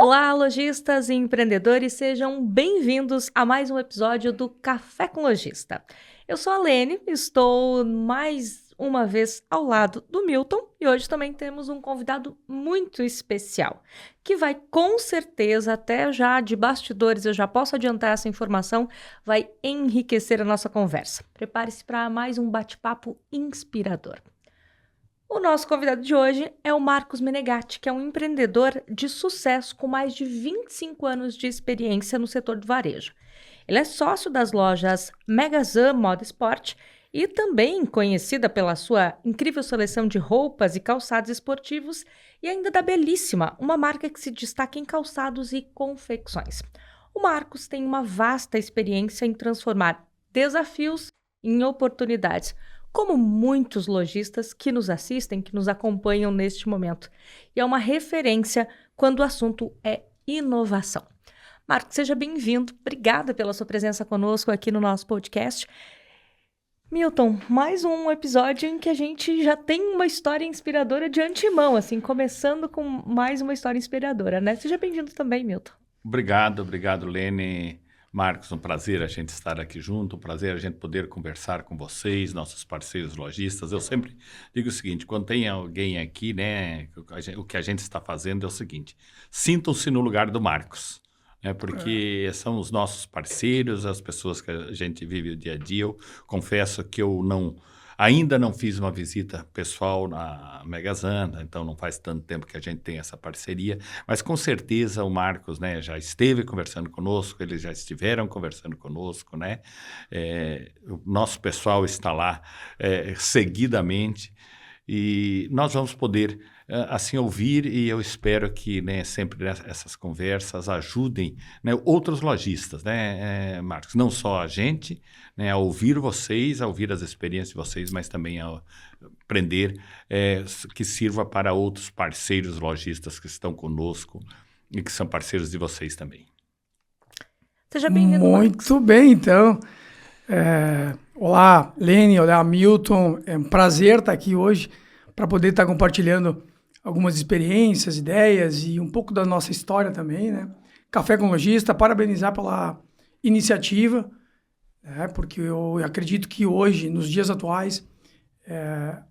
Olá, lojistas e empreendedores, sejam bem-vindos a mais um episódio do Café com Lojista. Eu sou a Lene, estou mais uma vez ao lado do Milton e hoje também temos um convidado muito especial, que vai com certeza, até já de bastidores, eu já posso adiantar essa informação, vai enriquecer a nossa conversa. Prepare-se para mais um bate-papo inspirador. O nosso convidado de hoje é o Marcos Menegatti, que é um empreendedor de sucesso com mais de 25 anos de experiência no setor do varejo. Ele é sócio das lojas Megazan Moda Sport e também conhecida pela sua incrível seleção de roupas e calçados esportivos e ainda da Belíssima, uma marca que se destaca em calçados e confecções. O Marcos tem uma vasta experiência em transformar desafios em oportunidades, como muitos lojistas que nos assistem, que nos acompanham neste momento. E é uma referência quando o assunto é inovação. Marcos, seja bem-vindo. Obrigada pela sua presença conosco aqui no nosso podcast. Milton, mais um episódio em que a gente já tem uma história inspiradora de antemão, assim, começando com mais uma história inspiradora, né? Seja bem-vindo também, Milton. Obrigado, Lene. Marcos, um prazer a gente estar aqui junto, um prazer a gente poder conversar com vocês, nossos parceiros lojistas. Eu sempre digo o seguinte, quando tem alguém aqui, né, o que a gente está fazendo é o seguinte, sintam-se no lugar do Marcos, né, porque são os nossos parceiros, as pessoas que a gente vive o dia a dia. Eu confesso que eu ainda não fiz uma visita pessoal na Megazan, então não faz tanto tempo que a gente tem essa parceria, mas com certeza o Marcos, né, já esteve conversando conosco, eles já estiveram conversando conosco, né? O nosso pessoal está lá seguidamente e nós vamos poder assim ouvir, e eu espero que, né, sempre essas conversas ajudem, né, outros lojistas, né, Marcos? Não só a gente, né, a ouvir vocês, a ouvir as experiências de vocês, mas também a aprender, que sirva para outros parceiros lojistas que estão conosco e que são parceiros de vocês também. Seja bem-vindo, Marcos. Muito bem, então. Olá, Lene, olá, Milton. É um prazer estar aqui hoje para poder estar compartilhando algumas experiências, ideias e um pouco da nossa história também, né? Café com Lojista, parabenizar pela iniciativa, né? Porque eu acredito que hoje, nos dias atuais,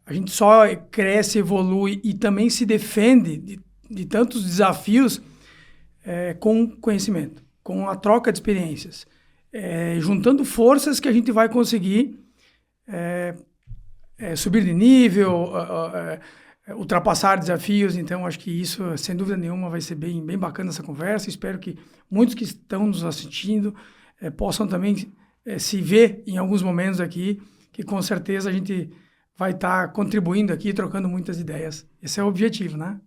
a gente só cresce, evolui e também se defende de tantos desafios com conhecimento, com a troca de experiências, juntando forças que a gente vai conseguir subir de nível, ultrapassar desafios. Então, acho que isso, sem dúvida nenhuma, vai ser bem, bem bacana essa conversa. Espero que muitos que estão nos assistindo possam também se ver em alguns momentos aqui, que com certeza a gente vai estar contribuindo aqui, trocando muitas ideias. Esse é o objetivo, né?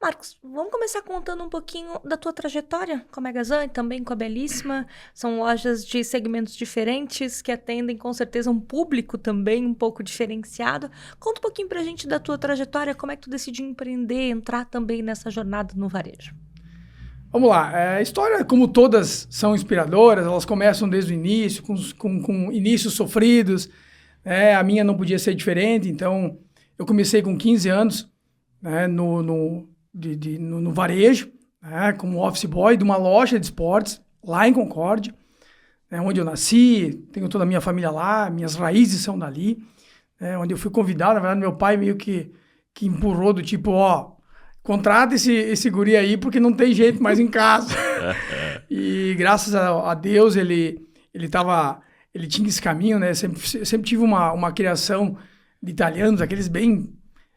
Marcos, vamos começar contando um pouquinho da tua trajetória com a Megazan e também com a Belíssima. São lojas de segmentos diferentes que atendem com certeza um público também um pouco diferenciado. Conta um pouquinho pra gente da tua trajetória, como é que tu decidiu empreender, entrar também nessa jornada no varejo. Vamos lá, a história, como todas são inspiradoras, elas começam desde o início, com inícios sofridos, né? A minha não podia ser diferente, então eu comecei com 15 anos, né, no varejo, né, como office boy de uma loja de esportes lá em Concórdia, né, onde eu nasci, tenho toda a minha família lá, minhas raízes são dali, né, onde eu fui convidado. Na verdade, meu pai meio que empurrou do tipo, contrata esse guri aí porque não tem jeito mais em casa. E graças a Deus ele tinha esse caminho, né, sempre tive uma criação de italianos, aqueles bem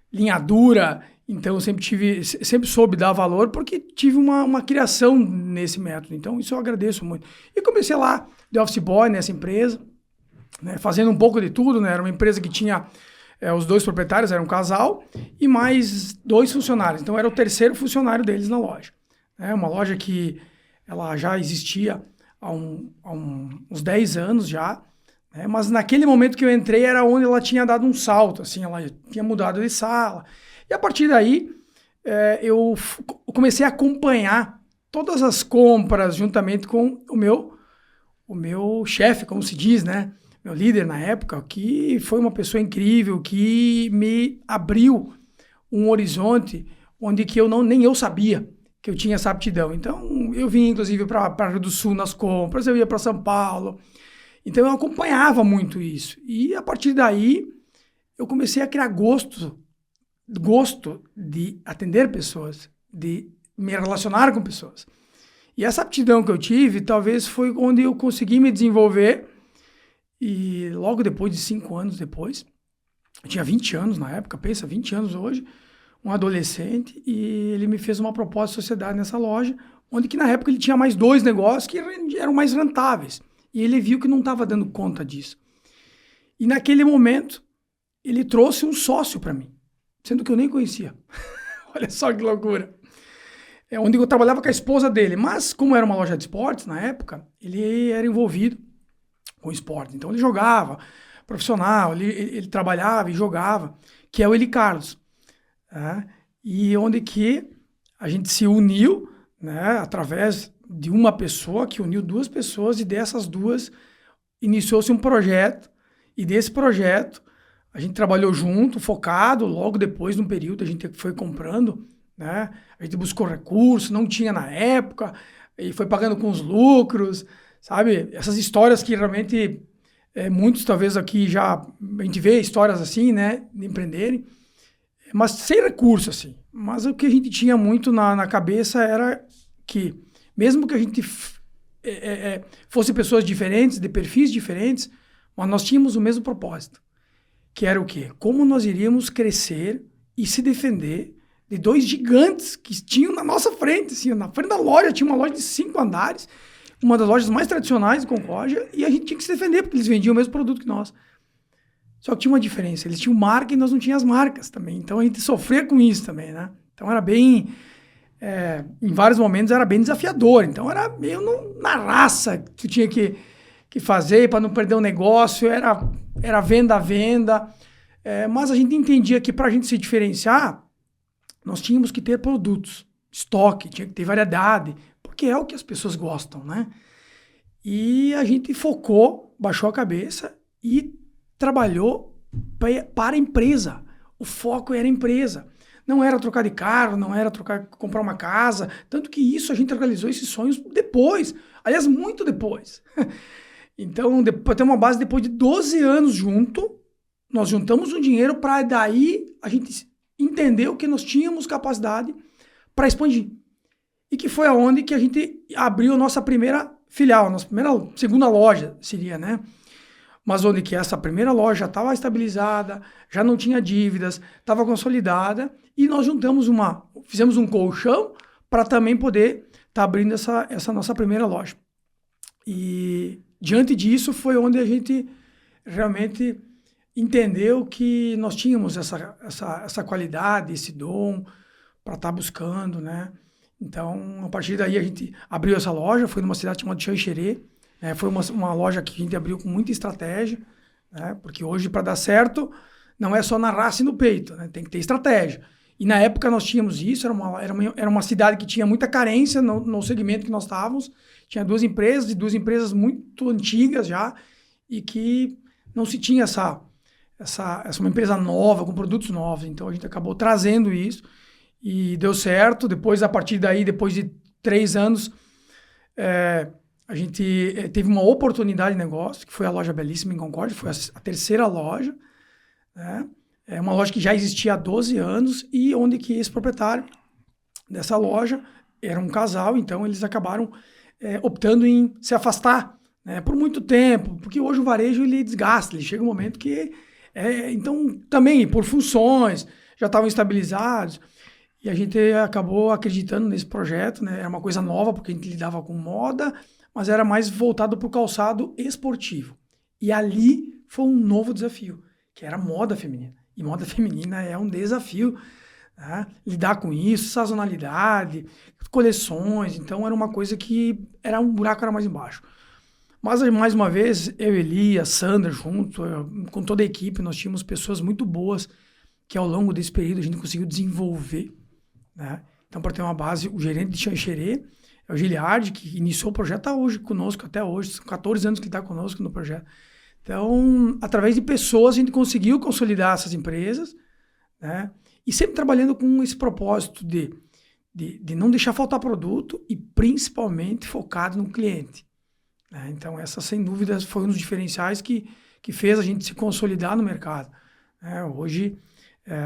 linha dura. Então, sempre soube dar valor porque tive uma criação nesse método. Então, isso eu agradeço muito. E comecei lá, de office boy nessa empresa, né, fazendo um pouco de tudo, né? Era uma empresa que tinha os dois proprietários, era um casal, e mais 2 funcionários. Então, era o terceiro funcionário deles na loja. Uma loja que ela já existia há uns 10 anos já, né? Mas naquele momento que eu entrei era onde ela tinha dado um salto, assim, ela tinha mudado de sala. E a partir daí, eu comecei a acompanhar todas as compras juntamente com o meu chefe, como se diz, né? Meu líder na época, que foi uma pessoa incrível, que me abriu um horizonte onde que nem eu sabia que eu tinha essa aptidão. Então, eu vinha, inclusive, para Rio do Sul nas compras, eu ia para São Paulo. Então, eu acompanhava muito isso. E, a partir daí, eu comecei a criar gosto de atender pessoas, de me relacionar com pessoas. E essa aptidão que eu tive, talvez foi onde eu consegui me desenvolver. E logo depois de 5 anos depois, eu tinha 20 anos na época, pensa, 20 anos hoje, um adolescente, e ele me fez uma proposta de sociedade nessa loja, onde que na época ele tinha mais 2 negócios que eram mais rentáveis. E ele viu que não estava dando conta disso. E naquele momento, ele trouxe um sócio para mim, sendo que eu nem conhecia. Olha só que loucura. Onde eu trabalhava com a esposa dele, mas como era uma loja de esportes na época, ele era envolvido com esporte. Então ele jogava, profissional, ele trabalhava e jogava, que é o Eli Carlos. E onde que a gente se uniu, né, através de uma pessoa que uniu 2 pessoas, e dessas 2 iniciou-se um projeto, e desse projeto a gente trabalhou junto, focado. Logo depois, num período, a gente foi comprando, né? A gente buscou recursos, não tinha na época, e foi pagando com os lucros, sabe? Essas histórias que realmente muitos talvez aqui já a gente vê histórias assim, né, de empreenderem, mas sem recurso, assim. Mas o que a gente tinha muito na cabeça era que, mesmo que a gente fosse pessoas diferentes, de perfis diferentes, mas nós tínhamos o mesmo propósito, que era o quê? Como nós iríamos crescer e se defender de 2 gigantes que tinham na nossa frente, assim, na frente da loja. Tinha uma loja de 5 andares, uma das lojas mais tradicionais de Concórdia, e a gente tinha que se defender, porque eles vendiam o mesmo produto que nós. Só que tinha uma diferença, eles tinham marca e nós não tínhamos as marcas também, então a gente sofria com isso também, né? Então era bem, em vários momentos era bem desafiador, então era meio na raça que tu tinha que fazer para não perder o negócio, era venda a venda, mas a gente entendia que para a gente se diferenciar, nós tínhamos que ter produtos, estoque, tinha que ter variedade, porque é o que as pessoas gostam, né? E a gente focou, baixou a cabeça e trabalhou para a empresa. O foco era a empresa. Não era trocar de carro, não era comprar uma casa, tanto que isso a gente realizou esses sonhos depois, aliás, muito depois. Então, para ter uma base, depois de 12 anos junto, nós juntamos um dinheiro para daí a gente entendeu que nós tínhamos capacidade para expandir. E que foi aonde que a gente abriu a nossa primeira filial, a nossa segunda loja seria, né? Mas onde que essa primeira loja já estava estabilizada, já não tinha dívidas, estava consolidada, e nós fizemos um colchão para também poder estar abrindo essa nossa primeira loja. E diante disso foi onde a gente realmente entendeu que nós tínhamos essa qualidade, esse dom para estar buscando, né? Então, a partir daí a gente abriu essa loja, foi numa cidade chamada Xanxerê, foi uma loja que a gente abriu com muita estratégia, né? Porque hoje, para dar certo, não é só na raça e no peito, né? Tem que ter estratégia. E na época nós tínhamos isso, era uma cidade que tinha muita carência no segmento que nós estávamos, tinha 2 empresas, e 2 empresas muito antigas já, e que não se tinha essa uma empresa nova, com produtos novos. Então a gente acabou trazendo isso e deu certo. Depois, a partir daí, depois de 3 anos, a gente teve uma oportunidade de negócio, que foi a loja Belíssima em Concórdia, foi a 3ª loja, né? É uma loja que já existia há 12 anos, e onde que esse proprietário dessa loja era um casal, então eles acabaram optando em se afastar, né, por muito tempo, porque hoje o varejo ele desgasta, ele chega um momento que então, também por funções, já estavam estabilizados, e a gente acabou acreditando nesse projeto, né? Era uma coisa nova, porque a gente lidava com moda, mas era mais voltado para o calçado esportivo. E ali foi um novo desafio, que era moda feminina. E moda feminina é um desafio, né? Lidar com isso, sazonalidade, coleções, então era uma coisa que um buraco era mais embaixo. Mas, mais uma vez, eu, Eli, a Sandra, junto, com toda a equipe, nós tínhamos pessoas muito boas que ao longo desse período a gente conseguiu desenvolver, né? Então, para ter uma base, o gerente de Xanxerê é o Giliardi, que iniciou o projeto, está hoje conosco, até hoje, são 14 anos que ele está conosco no projeto. Então, através de pessoas, a gente conseguiu consolidar essas empresas, né? E sempre trabalhando com esse propósito de de não deixar faltar produto e principalmente focado no cliente. Né? Então, essa, sem dúvida, foi um dos diferenciais que fez a gente se consolidar no mercado. Hoje,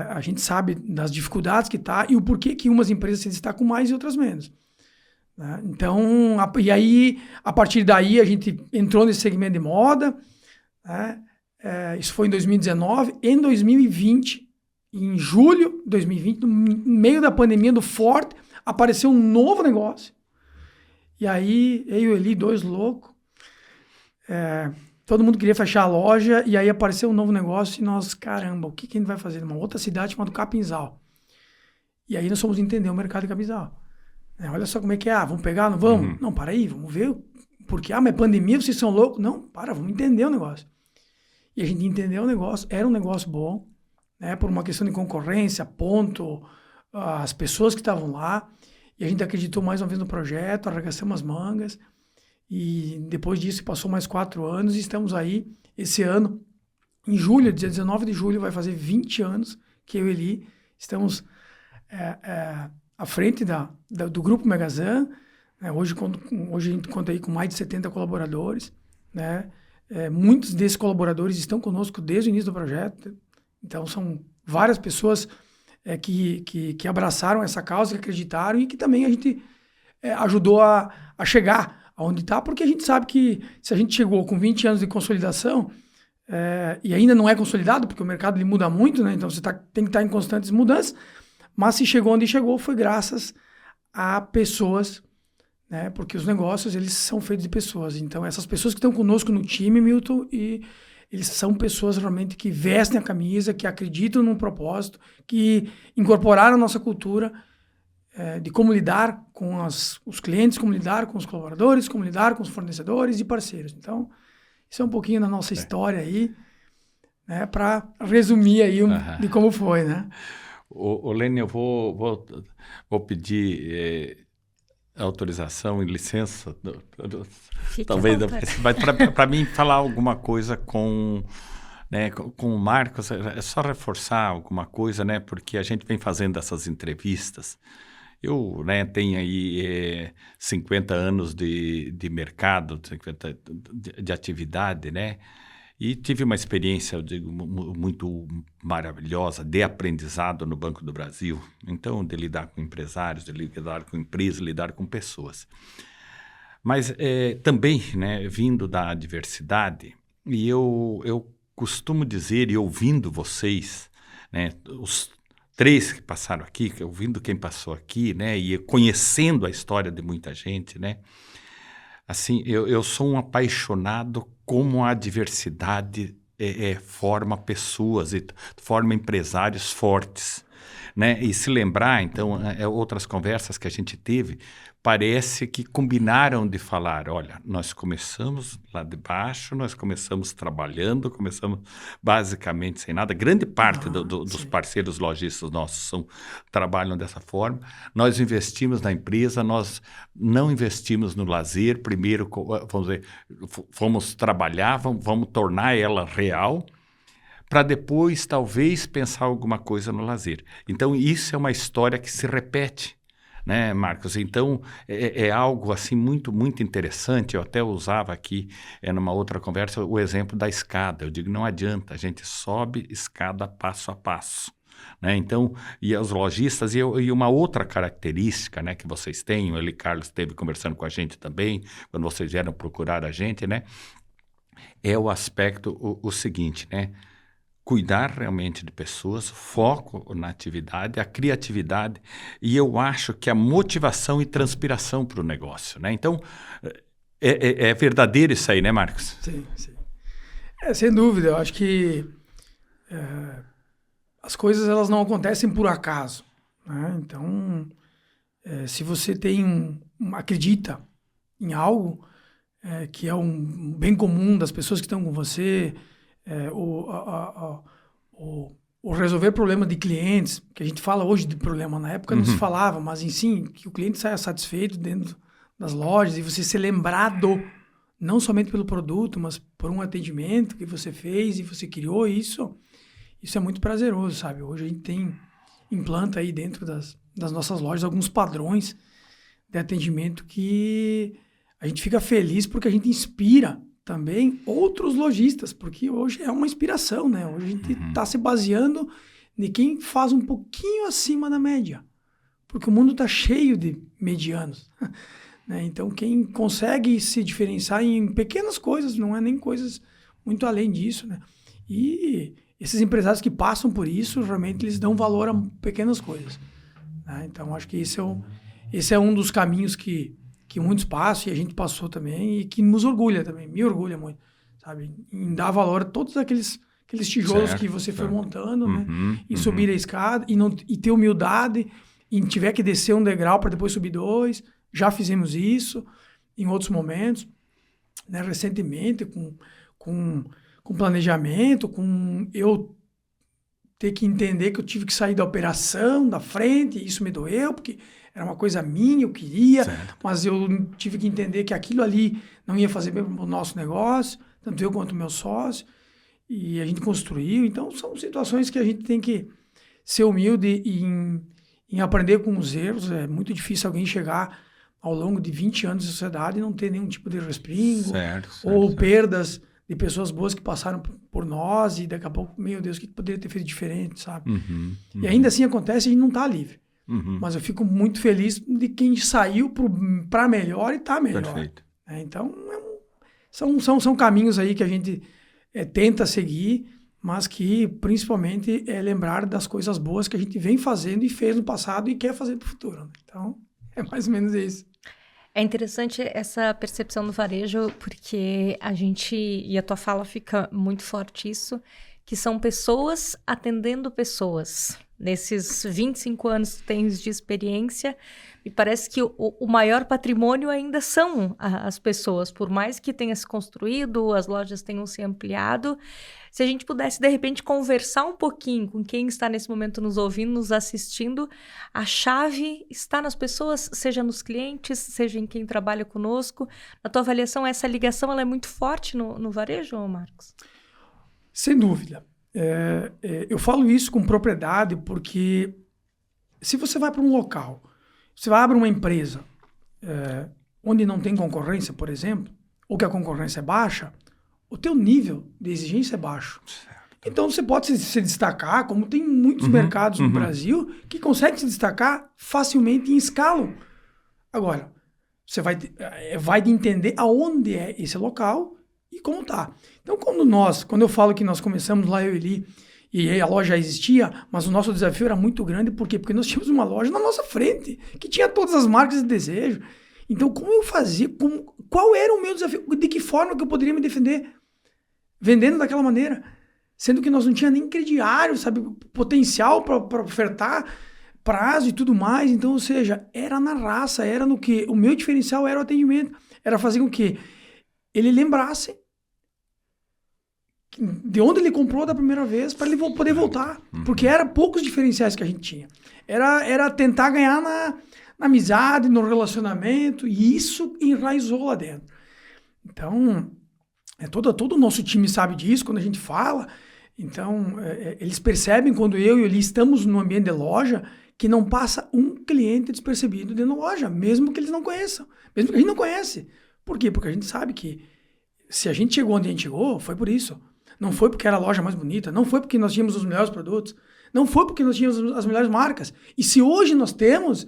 a gente sabe das dificuldades que está e o porquê que umas empresas se destacam mais e outras menos. Né? Então, e aí, a partir daí, a gente entrou nesse segmento de moda. Né? Isso foi em 2019. Em 2020, em julho de 2020, no meio da pandemia do Forte, apareceu um novo negócio. E aí, eu e o Eli, dois loucos, todo mundo queria fechar a loja, e aí apareceu um novo negócio, e nós, caramba, o que a gente vai fazer? Numa outra cidade chamada Capinzal. E aí nós fomos entender o mercado de Capinzal. Olha só como é que é, vamos pegar, não vamos? Não, para aí, vamos ver. Porque, mas pandemia, vocês são loucos? Não, vamos entender o negócio. E a gente entendeu o negócio, era um negócio bom, né, por uma questão de concorrência, ponto, as pessoas que estavam lá, e a gente acreditou mais uma vez no projeto, arregaçamos as mangas, e depois disso passou mais 4 anos, e estamos aí, esse ano, em julho, dia 19 de julho, vai fazer 20 anos que eu e Eli estamos à frente do Grupo Megazan, né, hoje a gente conta aí com mais de 70 colaboradores, né, muitos desses colaboradores estão conosco desde o início do projeto. Então, são várias pessoas que abraçaram essa causa, que acreditaram e que também a gente ajudou a chegar aonde está, porque a gente sabe que se a gente chegou com 20 anos de consolidação e ainda não é consolidado, porque o mercado ele muda muito, né? Então você tem que estar em constantes mudanças, mas se chegou onde chegou foi graças a pessoas, né? Porque os negócios eles são feitos de pessoas. Então essas pessoas que estão conosco no time, Milton, eles são pessoas realmente que vestem a camisa, que acreditam num propósito, que incorporaram a nossa cultura de como lidar com os clientes, como lidar com os colaboradores, como lidar com os fornecedores e parceiros. Então, isso é um pouquinho da nossa história aí, né, para resumir aí de como foi, né? O Lene, eu vou pedir autorização e licença, talvez, mas para mim falar alguma coisa com o Marcos, é só reforçar alguma coisa, né? Porque a gente vem fazendo essas entrevistas. Eu tenho aí 50 anos de mercado, 50 de atividade, né? E tive uma experiência, eu digo, muito maravilhosa de aprendizado no Banco do Brasil. Então, de lidar com empresários, de lidar com empresas, lidar com pessoas. Mas também, né, vindo da diversidade, e eu costumo dizer, e ouvindo vocês, né, os 3 que passaram aqui, ouvindo quem passou aqui, né, e conhecendo a história de muita gente, né, assim, eu sou um apaixonado como a diversidade forma pessoas e forma empresários fortes, né? E se lembrar, então, outras conversas que a gente teve, parece que combinaram de falar, olha, nós começamos lá de baixo, nós começamos trabalhando, começamos basicamente sem nada. Grande parte dos parceiros lojistas nossos trabalham dessa forma. Nós investimos na empresa, nós não investimos no lazer. Primeiro, vamos dizer, fomos trabalhar, vamos tornar ela real, para depois, talvez, pensar alguma coisa no lazer. Então, isso é uma história que se repete, né, Marcos? Então, é algo assim muito, muito interessante. Eu até usava aqui, numa outra conversa, o exemplo da escada. Eu digo, não adianta, a gente sobe escada passo a passo. Né? Então, e os lojistas, e uma outra característica, né, que vocês têm, o Eli Carlos esteve conversando com a gente também, quando vocês vieram procurar a gente, né, é o aspecto, o seguinte, né? Cuidar realmente de pessoas, foco na atividade, a criatividade, e eu acho que a motivação e transpiração para o negócio, né? Então, é verdadeiro isso aí, né, Marcos? Sim, sim. Sem dúvida, eu acho que as coisas elas não acontecem por acaso, né? Então, se você acredita em algo que é um bem comum das pessoas que estão com você, o resolver problema de clientes, que a gente fala hoje de problema, na época não se falava, mas em si, que o cliente saia satisfeito dentro das lojas e você ser lembrado, não somente pelo produto, mas por um atendimento que você fez e você criou isso é muito prazeroso, sabe? Hoje a gente tem implanta aí dentro das nossas lojas alguns padrões de atendimento que a gente fica feliz porque a gente inspira também outros lojistas, porque hoje é uma inspiração, né? Hoje a gente está se baseando em quem faz um pouquinho acima da média, porque o mundo está cheio de medianos, né? Então, quem consegue se diferenciar em pequenas coisas, não é nem coisas muito além disso, né? E esses empresários que passam por isso, realmente eles dão valor a pequenas coisas, né? Então, acho que esse é um dos caminhos que muitos passam e a gente passou também e que nos orgulha também, me orgulha muito, sabe? Em dar valor a todos aqueles tijolos que você foi montando, né? E subir a escada e ter humildade e tiver que descer um degrau para depois subir 2. Já fizemos isso em outros momentos, né? Recentemente com planejamento, com eu ter que entender que eu tive que sair da operação, da frente, e isso me doeu, porque era uma coisa minha, eu queria, mas eu tive que entender que aquilo ali não ia fazer bem para o nosso negócio, tanto eu quanto o meu sócio, e a gente construiu. Então, são situações que a gente tem que ser humilde em aprender com os erros. É muito difícil alguém chegar ao longo de 20 anos de sociedade e não ter nenhum tipo de respingo, ou perdas de pessoas boas que passaram por nós e daqui a pouco, meu Deus, o que poderia ter feito diferente, sabe? E ainda assim acontece e a gente não está livre. Mas eu fico muito feliz de quem saiu para melhor e está melhor. Perfeito. Então, são caminhos aí que a gente tenta seguir, mas que principalmente é lembrar das coisas boas que a gente vem fazendo e fez no passado e quer fazer para o futuro, né? Então, é mais ou menos isso. É interessante essa percepção do varejo, porque e a tua fala fica muito forte isso, que são pessoas atendendo pessoas. Nesses 25 anos que tens de experiência, me parece que o maior patrimônio ainda são as pessoas, por mais que tenha se construído, as lojas tenham se ampliado. Se a gente pudesse, de repente, conversar um pouquinho com quem está nesse momento nos ouvindo, nos assistindo, a chave está nas pessoas, seja nos clientes, seja em quem trabalha conosco. Na tua avaliação, essa ligação ela é muito forte no varejo, Marcos? Sem dúvida. Eu falo isso com propriedade porque se você vai para um local, você vai abrir uma empresa onde não tem concorrência, por exemplo, ou que a concorrência é baixa, o teu nível de exigência é baixo. Então você pode se destacar, como tem muitos mercados no Brasil que conseguem se destacar facilmente em escala. Agora, você vai de entender aonde é esse local e como tá. Então, quando eu falo que nós começamos lá, eu e Eli, e a loja já existia, mas o nosso desafio era muito grande, por quê? Porque nós tínhamos uma loja na nossa frente, que tinha todas as marcas de desejo. Então, como eu fazia? Qual era o meu desafio? De que forma que eu poderia me defender vendendo daquela maneira? Sendo que nós não tínhamos nem crediário, sabe? Potencial para ofertar, prazo e tudo mais. Então, ou seja, era na raça, era no que? O meu diferencial era o atendimento. Era fazer com que ele lembrasse de onde ele comprou da primeira vez para ele poder voltar. Porque era poucos diferenciais que a gente tinha. Era tentar ganhar na amizade, no relacionamento, e isso enraizou lá dentro. Então, todo o nosso time sabe disso quando a gente fala. Então, eles percebem quando eu e ele estamos no ambiente de loja que não passa um cliente despercebido dentro da loja, mesmo que eles não conheçam, mesmo que a gente não conhece. Por quê? Porque a gente sabe que se a gente chegou onde a gente chegou, foi por isso. Não foi porque era a loja mais bonita, não foi porque nós tínhamos os melhores produtos, não foi porque nós tínhamos as melhores marcas. E se hoje nós temos,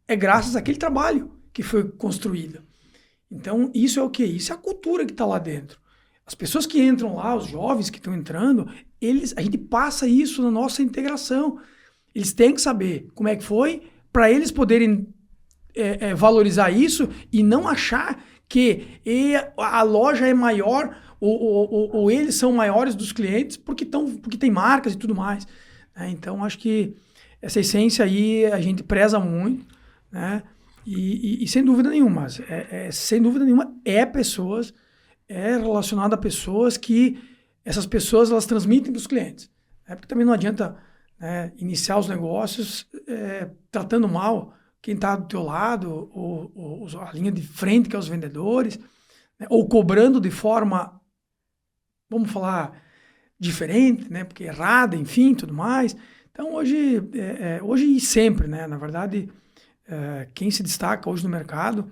é graças àquele trabalho que foi construído. Então, isso é o quê? Isso é a cultura que está lá dentro. As pessoas que entram lá, os jovens que estão entrando, a gente passa isso na nossa integração. Eles têm que saber como é que foi, para eles poderem valorizar isso e não achar que a loja é maior ou eles são maiores dos clientes porque tem marcas e tudo mais. Então, acho que essa essência aí a gente preza muito, né? E sem dúvida nenhuma, pessoas, é relacionado a pessoas que essas pessoas elas transmitem para os clientes. Porque também não adianta iniciar os negócios tratando mal quem está do teu lado, ou a linha de frente, que é os vendedores, né? Ou cobrando de forma, vamos falar, diferente, né? Porque errada, enfim, tudo mais. Então, hoje e sempre, né? Na verdade, quem se destaca hoje no mercado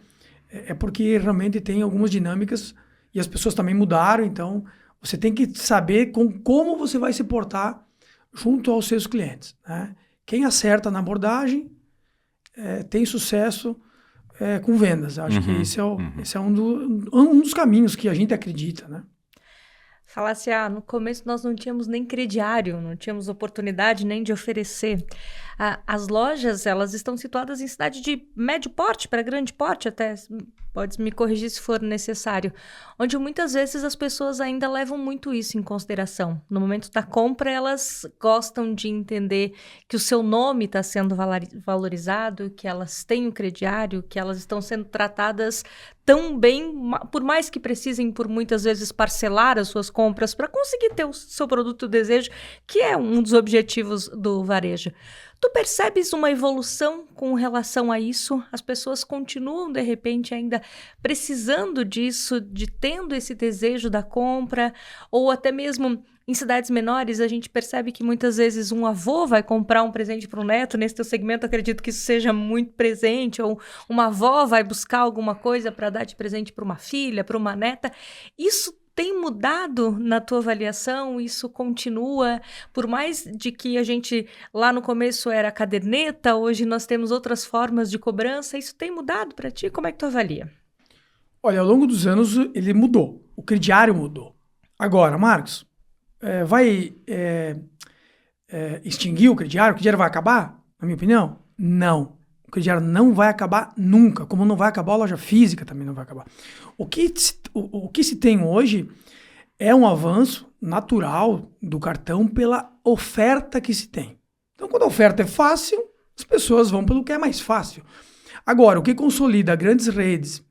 é porque realmente tem algumas dinâmicas e as pessoas também mudaram. Então, você tem que saber como você vai se portar junto aos seus clientes, né? Quem acerta na abordagem tem sucesso com vendas. Acho que esse é um dos caminhos que a gente acredita, né? Falasse, no começo nós não tínhamos nem crediário, não tínhamos oportunidade nem de oferecer. As lojas, elas estão situadas em cidade de médio porte para grande porte até, pode me corrigir se for necessário, onde muitas vezes as pessoas ainda levam muito isso em consideração. No momento da compra, elas gostam de entender que o seu nome está sendo valorizado, que elas têm o crediário, que elas estão sendo tratadas tão bem, por mais que precisem, por muitas vezes, parcelar as suas compras para conseguir ter o seu produto desejo, que é um dos objetivos do varejo. Tu percebes uma evolução com relação a isso? As pessoas continuam, de repente, ainda precisando disso, de tendo esse desejo da compra, ou até mesmo em cidades menores, a gente percebe que muitas vezes um avô vai comprar um presente para o neto. Nesse teu segmento, acredito que isso seja muito presente, ou uma avó vai buscar alguma coisa para dar de presente para uma filha, para uma neta. Isso tem mudado na tua avaliação? Isso continua? Por mais de que a gente lá no começo era caderneta, hoje nós temos outras formas de cobrança. Isso tem mudado para ti? Como é que tu avalia? Olha, ao longo dos anos ele mudou. O crediário mudou. Agora, Marcos, vai extinguir o crediário? O crediário vai acabar? Na minha opinião, não. O crediário não vai acabar nunca, como não vai acabar a loja física, também não vai acabar. O que se tem hoje é um avanço natural do cartão pela oferta que se tem. Então, quando a oferta é fácil, as pessoas vão pelo que é mais fácil. Agora, o que consolida grandes redes,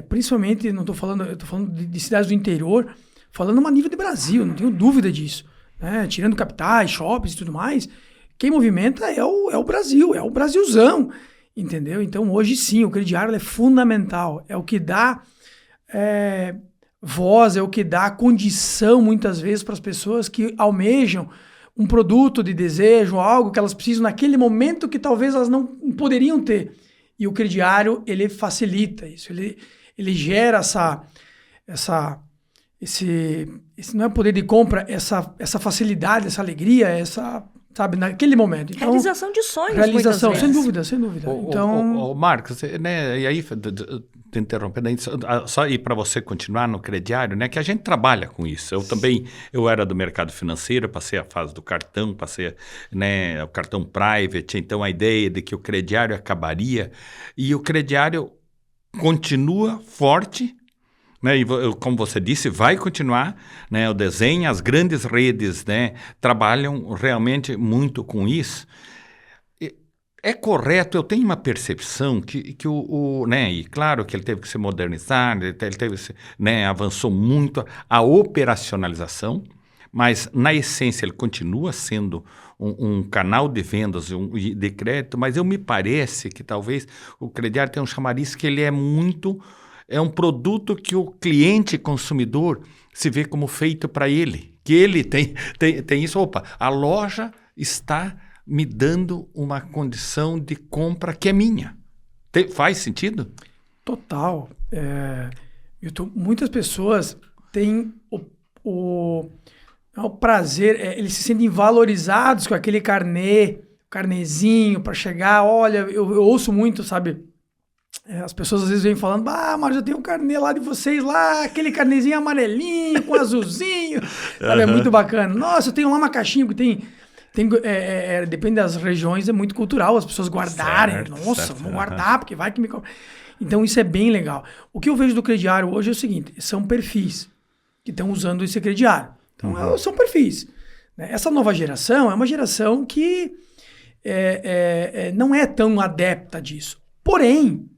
principalmente, eu estou falando de cidades do interior, falando a nível de Brasil, não tenho dúvida disso, né? Tirando capitais, shoppings e tudo mais, quem movimenta é o Brasil, é o Brasilzão, entendeu? Então, hoje sim, o crediário é fundamental, é o que dá voz, é o que dá condição, muitas vezes, para as pessoas que almejam um produto de desejo, algo que elas precisam naquele momento que talvez elas não poderiam ter. E o crediário, ele facilita isso, ele gera esse não é poder de compra, essa facilidade, essa alegria, sabe, naquele momento. Então, realização de sonhos, realização, muitas vezes. sem dúvida. Então, Marcos, né, e aí, te interrompendo, só ir para você continuar no crediário, né, que a gente trabalha com isso. Eu era do mercado financeiro, passei a fase do cartão, passei, né, o cartão private, então a ideia de que o crediário acabaria, e o crediário continua forte, né, e como você disse, vai continuar, né, o desenho, as grandes redes, né, trabalham realmente muito com isso. É correto, eu tenho uma percepção que né, e claro que ele teve que se modernizar, ele teve que né, avançou muito a operacionalização, mas na essência ele continua sendo um canal de vendas de crédito, mas me parece que talvez o crediário tenha um chamariz que ele é um produto que o cliente consumidor se vê como feito para ele, que ele tem isso, a loja está me dando uma condição de compra que é minha. Faz sentido? Total. Muitas pessoas têm o prazer, eles se sentem valorizados com aquele carnezinho para chegar. Olha, eu ouço muito, sabe? As pessoas às vezes vêm falando, mas eu tenho um carnê lá de vocês, lá, aquele carnezinho amarelinho, com azulzinho, sabe? É muito bacana. Nossa, eu tenho lá uma caixinha que tem depende das regiões, é muito cultural, as pessoas guardarem. Vamos guardar, porque vai que me... Então isso é bem legal. O que eu vejo do crediário hoje é o seguinte, são perfis que estão usando esse crediário. Então são perfis. Essa nova geração é uma geração que não é tão adepta disso. Porém,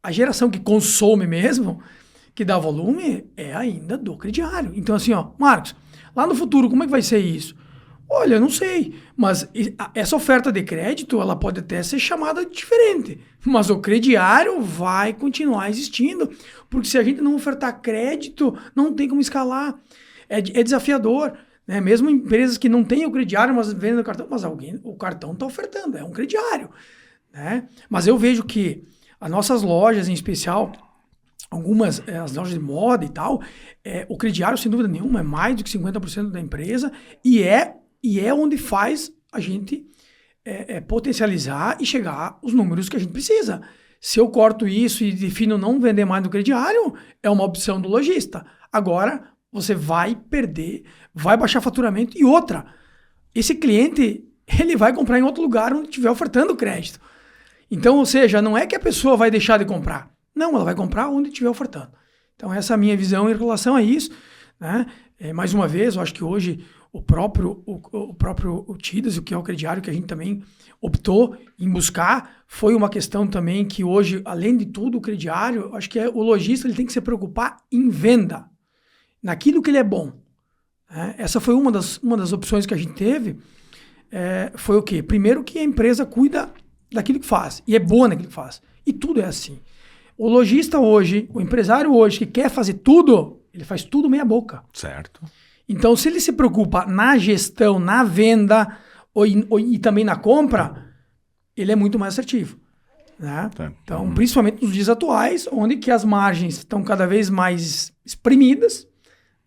a geração que consome mesmo, que dá volume, é ainda do crediário. Então assim, Marcos, lá no futuro, como é que vai ser isso? Olha, eu não sei, mas essa oferta de crédito, ela pode até ser chamada de diferente, mas o crediário vai continuar existindo, porque se a gente não ofertar crédito, não tem como escalar. É desafiador, né? Mesmo empresas que não têm o crediário, mas vendem o cartão, mas o cartão está ofertando, é um crediário, né? Mas eu vejo que as nossas lojas, em especial, algumas, as lojas de moda e tal, o crediário, sem dúvida nenhuma, é mais do que 50% da empresa e é onde faz a gente potencializar e chegar aos números que a gente precisa. Se eu corto isso e defino não vender mais no crediário, é uma opção do lojista. Agora, você vai perder, vai baixar faturamento e outra. Esse cliente, ele vai comprar em outro lugar onde estiver ofertando crédito. Então, ou seja, não é que a pessoa vai deixar de comprar. Não, ela vai comprar onde estiver ofertando. Então, essa é a minha visão em relação a isso, né? Mais uma vez, eu acho que hoje o próprio TIDAS, o que é o crediário que a gente também optou em buscar, foi uma questão também que hoje, além de tudo, o crediário, acho que o lojista ele tem que se preocupar em venda, naquilo que ele é bom. Né? Essa foi uma das opções que a gente teve, foi o quê? Primeiro que a empresa cuida daquilo que faz, e é boa naquilo que faz. E tudo é assim. O lojista hoje, o empresário hoje que quer fazer tudo, ele faz tudo meia boca. Certo. Então, se ele se preocupa na gestão, na venda e também na compra, ele é muito mais assertivo. Né? Tá. Então, principalmente nos dias atuais, onde que as margens estão cada vez mais espremidas,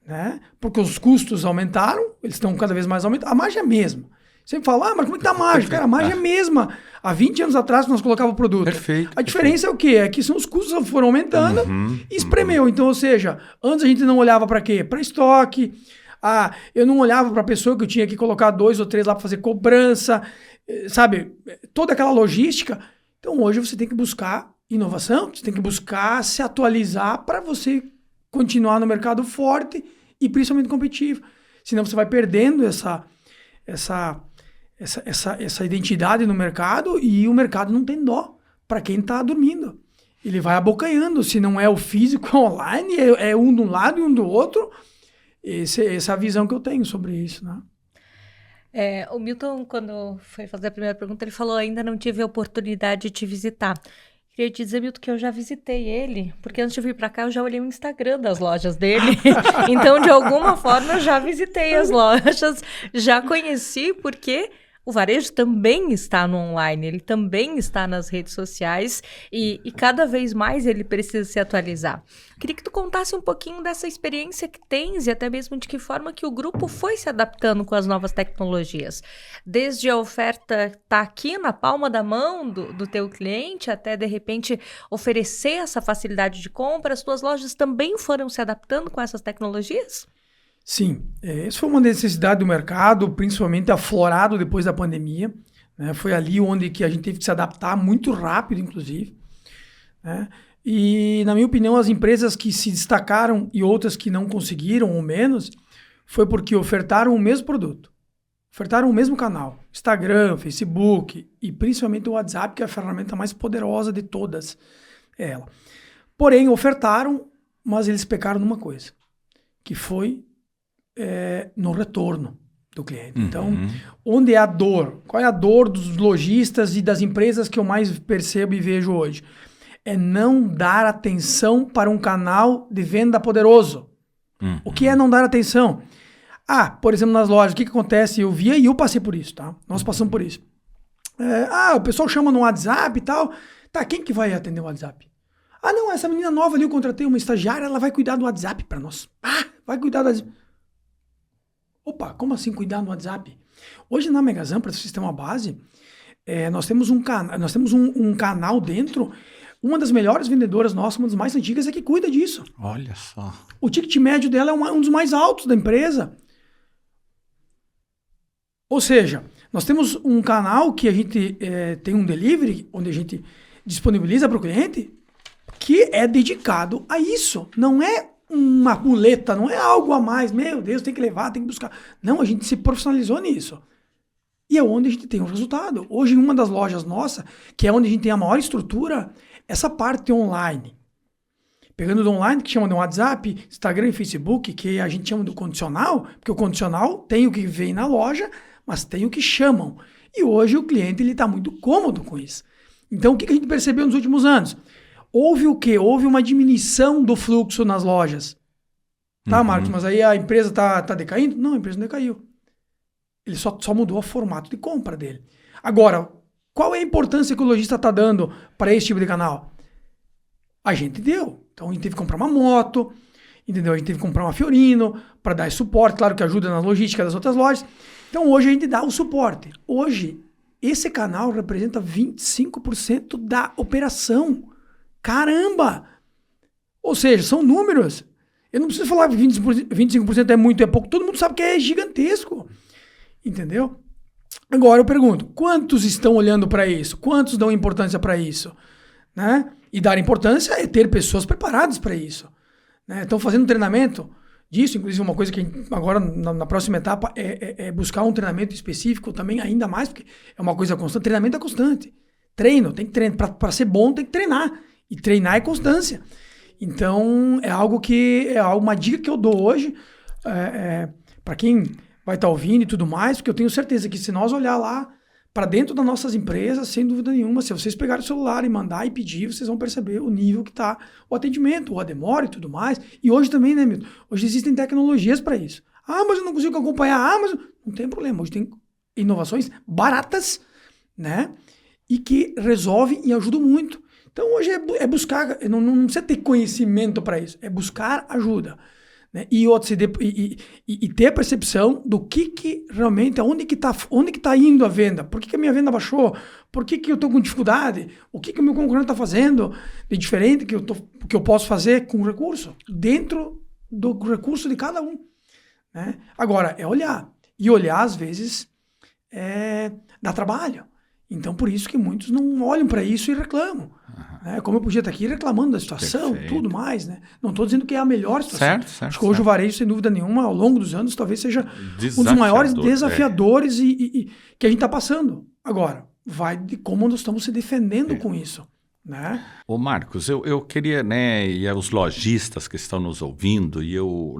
né? Porque os custos aumentaram, eles estão cada vez mais aumentados. A margem é a mesma. Você fala, mas como é que tá a margem? Cara, a margem é a mesma. Há 20 anos atrás, nós colocávamos o produto. Perfeito. A diferença é o quê? É que os custos foram aumentando e espremeu. Então, ou seja, antes a gente não olhava para quê? Para estoque. Eu não olhava para a pessoa que eu tinha que colocar 2 ou 3 lá para fazer cobrança, sabe? Toda aquela logística. Então, hoje você tem que buscar inovação, você tem que buscar se atualizar para você continuar no mercado forte e principalmente competitivo. Senão você vai perdendo essa identidade no mercado e o mercado não tem dó para quem está dormindo. Ele vai abocanhando. Se não é o físico, é online, é um de um lado e um do outro. Essa é a visão que eu tenho sobre isso, né? O Milton, quando foi fazer a primeira pergunta, ele falou: ainda não tive a oportunidade de te visitar. Queria te dizer, Milton, que eu já visitei ele, porque antes de vir para cá eu já olhei o Instagram das lojas dele. Então, de alguma forma, eu já visitei as lojas, já conheci, porque o varejo também está no online, ele também está nas redes sociais e cada vez mais ele precisa se atualizar. Queria que tu contasse um pouquinho dessa experiência que tens e até mesmo de que forma que o grupo foi se adaptando com as novas tecnologias. Desde a oferta estar aqui na palma da mão do teu cliente até, de repente, oferecer essa facilidade de compra, as tuas lojas também foram se adaptando com essas tecnologias? Sim, essa foi uma necessidade do mercado, principalmente aflorado depois da pandemia. Né? Foi ali onde que a gente teve que se adaptar muito rápido, inclusive. Né? E, na minha opinião, as empresas que se destacaram e outras que não conseguiram, ou menos, foi porque ofertaram o mesmo produto, ofertaram o mesmo canal, Instagram, Facebook e principalmente o WhatsApp, que é a ferramenta mais poderosa de todas ela. Porém, ofertaram, mas eles pecaram numa coisa, que foi no retorno do cliente. Então, onde é a dor? Qual é a dor dos lojistas e das empresas que eu mais percebo e vejo hoje? É não dar atenção para um canal de venda poderoso. O que é não dar atenção? Por exemplo, nas lojas, o que acontece? Eu via e eu passei por isso, tá? Nós passamos por isso. O pessoal chama no WhatsApp e tal. Tá, quem que vai atender o WhatsApp? Não, essa menina nova ali, eu contratei uma estagiária, ela vai cuidar do WhatsApp para nós. Vai cuidar do WhatsApp. Opa, como assim cuidar no WhatsApp? Hoje na Megazan, para o sistema base, nós temos um canal dentro. Uma das melhores vendedoras nossas, uma das mais antigas, é que cuida disso. Olha só. O ticket médio dela é um dos mais altos da empresa. Ou seja, nós temos um canal que a gente tem um delivery, onde a gente disponibiliza para o cliente, que é dedicado a isso. Não é uma muleta, não é algo a mais. Meu Deus, tem que levar, tem que buscar. Não, a gente se profissionalizou nisso. E é onde a gente tem um resultado. Hoje, em uma das lojas nossas, que é onde a gente tem a maior estrutura, essa parte online. Pegando do online, que chama de WhatsApp, Instagram e Facebook, que a gente chama do condicional, porque o condicional tem o que vem na loja, mas tem o que chamam. E hoje o cliente está muito cômodo com isso. Então, o que a gente percebeu nos últimos anos? Houve o quê? Houve uma diminuição do fluxo nas lojas. Tá, Marcos, mas aí a empresa tá decaindo? Não, a empresa não decaiu. Ele só mudou o formato de compra dele. Agora, qual é a importância que o lojista está dando para esse tipo de canal? A gente deu. Então a gente teve que comprar uma moto, entendeu? A gente teve que comprar uma Fiorino para dar esse suporte, claro que ajuda na logística das outras lojas. Então hoje a gente dá o suporte. Hoje, esse canal representa 25% da operação. Caramba! Ou seja, são números. Eu não preciso falar que 25% é muito, é pouco. Todo mundo sabe que é gigantesco. Entendeu? Agora eu pergunto, quantos estão olhando para isso? Quantos dão importância para isso? Né? E dar importância é ter pessoas preparadas para isso. Né? Estão fazendo treinamento disso, inclusive uma coisa que agora na próxima etapa é buscar um treinamento específico também, ainda mais, porque é uma coisa constante. Treinamento é constante. Treino, tem que treinar. Para ser bom tem que treinar. E treinar é constância. Então é uma dica que eu dou hoje para quem vai estar ouvindo e tudo mais, porque eu tenho certeza que se nós olhar lá para dentro das nossas empresas, sem dúvida nenhuma, se vocês pegarem o celular e mandar e pedir, vocês vão perceber o nível que está o atendimento, a demora e tudo mais. E hoje também, né, Milton? Hoje existem tecnologias para isso. Ah, mas eu não consigo acompanhar. Ah, mas não tem problema. Hoje tem inovações baratas, né? E que resolvem e ajudam muito. Então hoje é buscar, não precisa ter conhecimento para isso, é buscar ajuda. Né? E ter a percepção do que realmente, onde que tá indo a venda, por que a minha venda baixou, por que eu estou com dificuldade, o que o meu concorrente está fazendo de diferente que eu posso fazer com o recurso, dentro do recurso de cada um. Né? Agora, é olhar. E olhar, às vezes, dá trabalho. Então, por isso que muitos não olham para isso e reclamam. Né? Como eu podia estar aqui reclamando da situação, tudo mais. Né? Não estou dizendo que é a melhor situação. Certo, acho que hoje o varejo, sem dúvida nenhuma, ao longo dos anos, talvez seja um dos maiores desafiadores e que a gente está passando. Agora, vai de como nós estamos se defendendo com isso. Né? Ô Marcos, eu queria, né, e os lojistas que estão nos ouvindo, e eu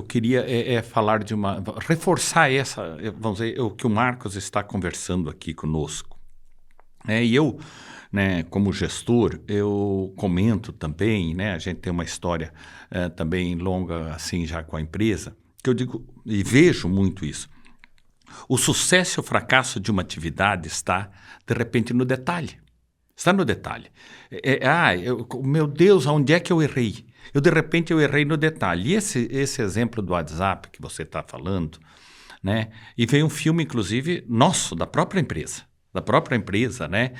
queria falar reforçar vamos dizer, o que o Marcos está conversando aqui conosco. E eu, né, como gestor, eu comento também, né, a gente tem uma história também longa assim já com a empresa, que eu digo e vejo muito isso. O sucesso e o fracasso de uma atividade está, de repente, no detalhe. Está no detalhe. Meu Deus, onde é que eu errei? De repente, eu errei no detalhe. E esse exemplo do WhatsApp que você está falando, né? E veio um filme, inclusive, nosso, da própria empresa, né?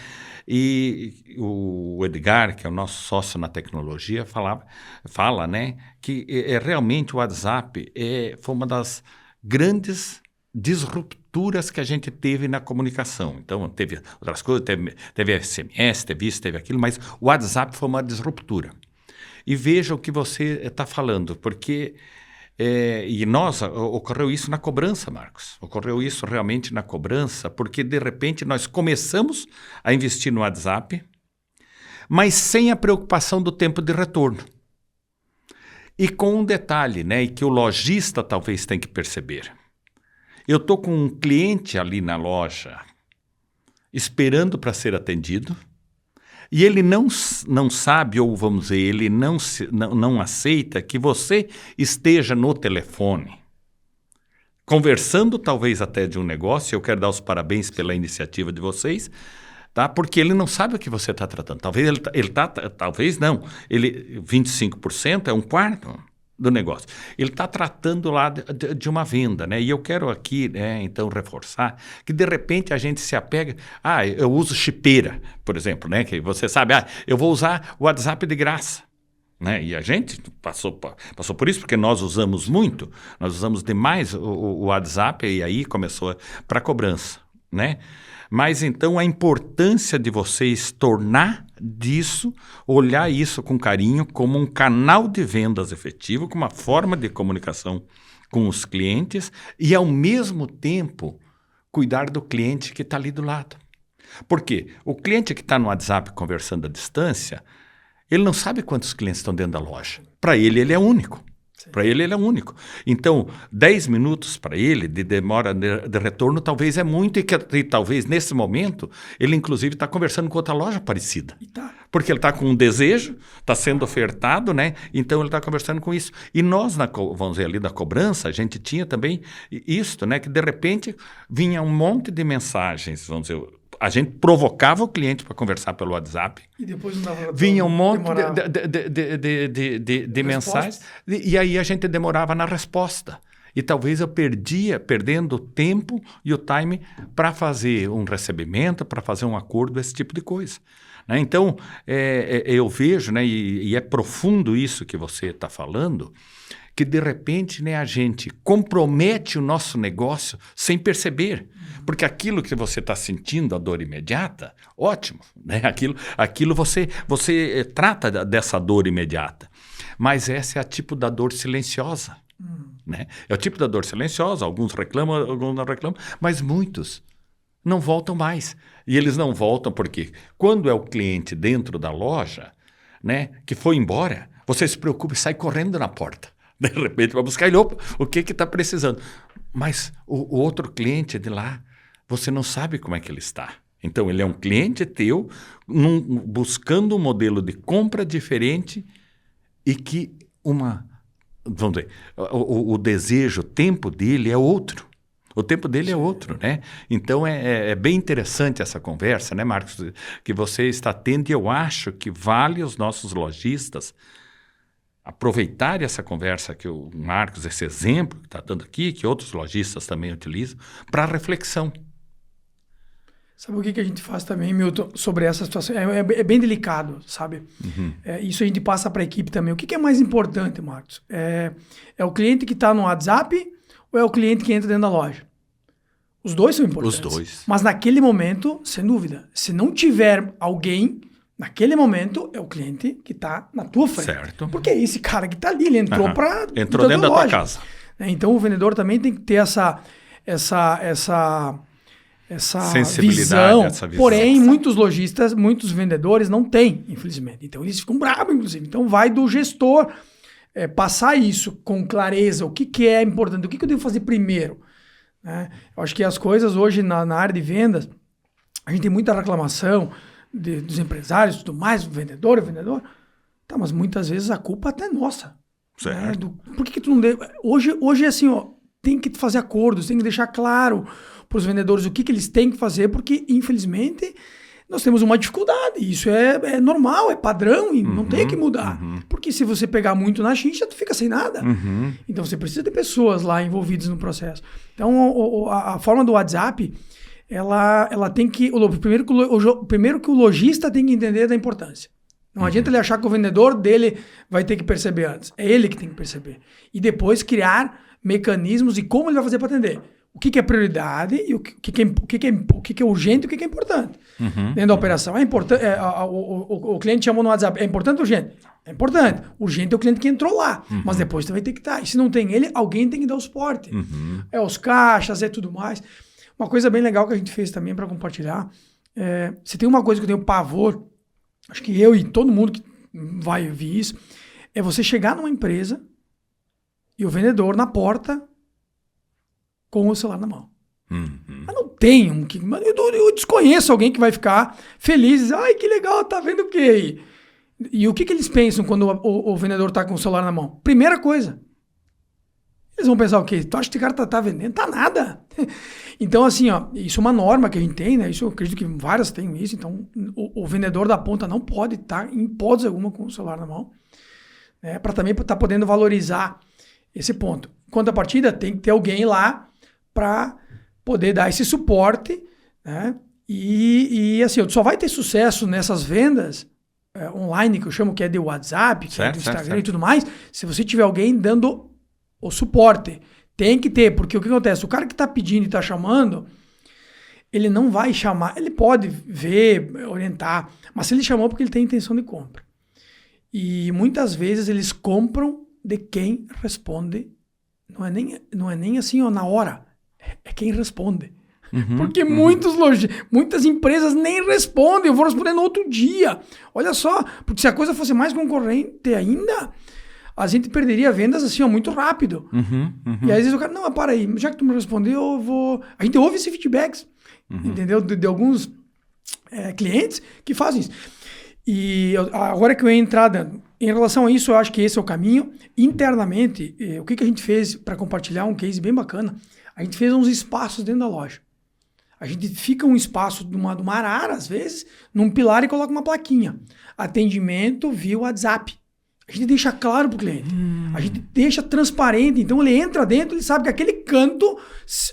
E o Edgar, que é o nosso sócio na tecnologia, fala, né? Que realmente o WhatsApp foi uma das grandes disrupturas que a gente teve na comunicação. Então, teve outras coisas, teve SMS, teve isso, teve aquilo, mas o WhatsApp foi uma disruptura. E veja o que você está falando, porque ocorreu isso na cobrança, Marcos. Ocorreu isso realmente na cobrança, porque de repente nós começamos a investir no WhatsApp, mas sem a preocupação do tempo de retorno. E com um detalhe, né, e que o lojista talvez tenha que perceber. Eu estou com um cliente ali na loja esperando para ser atendido, e ele não sabe, ou vamos dizer, ele não aceita que você esteja no telefone, conversando talvez até de um negócio. Eu quero dar os parabéns pela iniciativa de vocês, tá? Porque ele não sabe o que você está tratando. Talvez talvez não. 25% é um quarto do negócio. Ele está tratando lá de uma venda, né? E eu quero aqui, né, então, reforçar que, de repente, a gente se apega... eu uso chipeira, por exemplo, né? Que você sabe, eu vou usar o WhatsApp de graça. Né? E a gente passou por isso, porque nós usamos demais o WhatsApp, e aí começou para cobrança, né? Mas então a importância de vocês olhar isso com carinho como um canal de vendas efetivo, como uma forma de comunicação com os clientes e, ao mesmo tempo, cuidar do cliente que está ali do lado. Por quê? O cliente que está no WhatsApp conversando à distância, ele não sabe quantos clientes estão dentro da loja. Para ele é único. Para ele é único. Então, 10 minutos para ele de demora de retorno talvez é muito e talvez nesse momento ele inclusive está conversando com outra loja parecida. Porque ele está com um desejo, está sendo ofertado, né? Então ele está conversando com isso. E nós, vamos dizer, ali da cobrança, a gente tinha também isso, né? Que de repente vinha um monte de mensagens, vamos dizer, a gente provocava o cliente para conversar pelo WhatsApp. E depois não dava vinha um monte de mensagens. E aí a gente demorava na resposta. E talvez eu perdendo o tempo e o time para fazer um recebimento, para fazer um acordo, esse tipo de coisa. Né? Então, eu vejo, né, e é profundo isso que você está falando, que de repente, né, a gente compromete o nosso negócio sem perceber. Porque aquilo que você está sentindo, a dor imediata, ótimo. Né? Aquilo você trata dessa dor imediata. Mas essa é a tipo da dor silenciosa. Né? É o tipo da dor silenciosa, alguns reclamam, alguns não reclamam, mas muitos não voltam mais. E eles não voltam porque quando é o cliente dentro da loja, né, que foi embora, você se preocupa e sai correndo na porta. De repente vai buscar ele, opa, o que está precisando? Mas o outro cliente de lá, você não sabe como é que ele está. Então ele é um cliente teu, buscando um modelo de compra diferente e que vamos dizer, o desejo, o tempo dele é outro. O tempo dele é outro, né? Então é bem interessante essa conversa, né, Marcos, que você está tendo, e eu acho que vale os nossos lojistas aproveitar essa conversa que o Marcos, esse exemplo que está dando aqui, que outros lojistas também utilizam, para reflexão. Sabe o que a gente faz também, Milton, sobre essa situação? É bem delicado, sabe? Uhum. Isso a gente passa para a equipe também. O que é mais importante, Marcos? É o cliente que está no WhatsApp ou é o cliente que entra dentro da loja? Os dois são importantes. Os dois. Mas naquele momento, sem dúvida, se não tiver alguém, naquele momento é o cliente que está na tua frente. Certo. Porque é esse cara que está ali, ele entrou para... Entrou dentro da tua casa. Então o vendedor também tem que ter essa visão. Porém, muitos lojistas, muitos vendedores não têm, infelizmente. Então, eles ficam bravos, inclusive. Então, vai do gestor passar isso com clareza. O que é importante? O que eu devo fazer primeiro? Né? Eu acho que as coisas hoje na área de vendas, a gente tem muita reclamação dos empresários e tudo mais, o vendedor. Tá, mas muitas vezes a culpa até é nossa. Certo. Né? Por que tu não deve... Hoje é assim, ó, tem que fazer acordos, tem que deixar claro para os vendedores o que eles têm que fazer, porque, infelizmente, nós temos uma dificuldade. Isso é normal, é padrão e não tem que mudar. Porque se você pegar muito na xixa, tu fica sem nada. Então, você precisa de pessoas lá envolvidas no processo. Então, a forma do WhatsApp, ela tem que... Primeiro que o lojista tem que entender da importância. Não adianta ele achar que o vendedor dele vai ter que perceber antes. É ele que tem que perceber. E depois criar mecanismos e como ele vai fazer para atender. O que é prioridade e o que é urgente e o que é importante. Dentro da operação. É importante. O cliente chamou no WhatsApp. É importante ou urgente? É importante. Urgente é o cliente que entrou lá. Mas depois você vai ter que estar. E se não tem ele, alguém tem que dar o suporte. É os caixas, é tudo mais. Uma coisa bem legal que a gente fez também para compartilhar. Se tem uma coisa que eu tenho pavor, acho que eu e todo mundo que vai ouvir isso, é você chegar numa empresa e o vendedor na porta com o celular na mão. Mas não tem eu desconheço alguém que vai ficar feliz e dizer, ai, que legal, tá vendo o quê aí? E o que eles pensam quando o vendedor tá com o celular na mão? Primeira coisa, eles vão pensar o quê? Tu acha que o cara tá vendendo? Tá nada. Então, assim, ó, isso é uma norma que a gente tem, né? Isso eu acredito que várias têm isso. Então, o vendedor da ponta não pode estar, em hipótese alguma, com o celular na mão, né? Para também estar podendo valorizar esse ponto. Contrapartida, tem que ter alguém lá para poder dar esse suporte, né? E assim, só vai ter sucesso nessas vendas online, que eu chamo que é de WhatsApp, que é do Instagram e tudo mais, se você tiver alguém dando o suporte. Tem que ter, porque o que acontece? O cara que está pedindo e está chamando, ele não vai chamar, ele pode ver, orientar, mas se ele chamou porque ele tem intenção de compra. E muitas vezes eles compram de quem responde, não é nem assim, ó, na hora, é quem responde. Porque muitas empresas nem respondem, eu vou responder no outro dia. Olha só, porque se a coisa fosse mais concorrente ainda, a gente perderia vendas assim, ó, muito rápido. Uhum, uhum. E às vezes o cara, não, mas para aí, já que tu me respondeu, eu vou... A gente ouve esse feedbacks, entendeu? De alguns clientes que fazem isso. E agora que eu ia entrar, em relação a isso, eu acho que esse é o caminho. Internamente, o que a gente fez para compartilhar um case bem bacana? A gente fez uns espaços dentro da loja. A gente fica um espaço de uma arara, às vezes, num pilar e coloca uma plaquinha. Atendimento via WhatsApp. A gente deixa claro para o cliente. A gente deixa transparente. Então, ele entra dentro, ele sabe que aquele canto,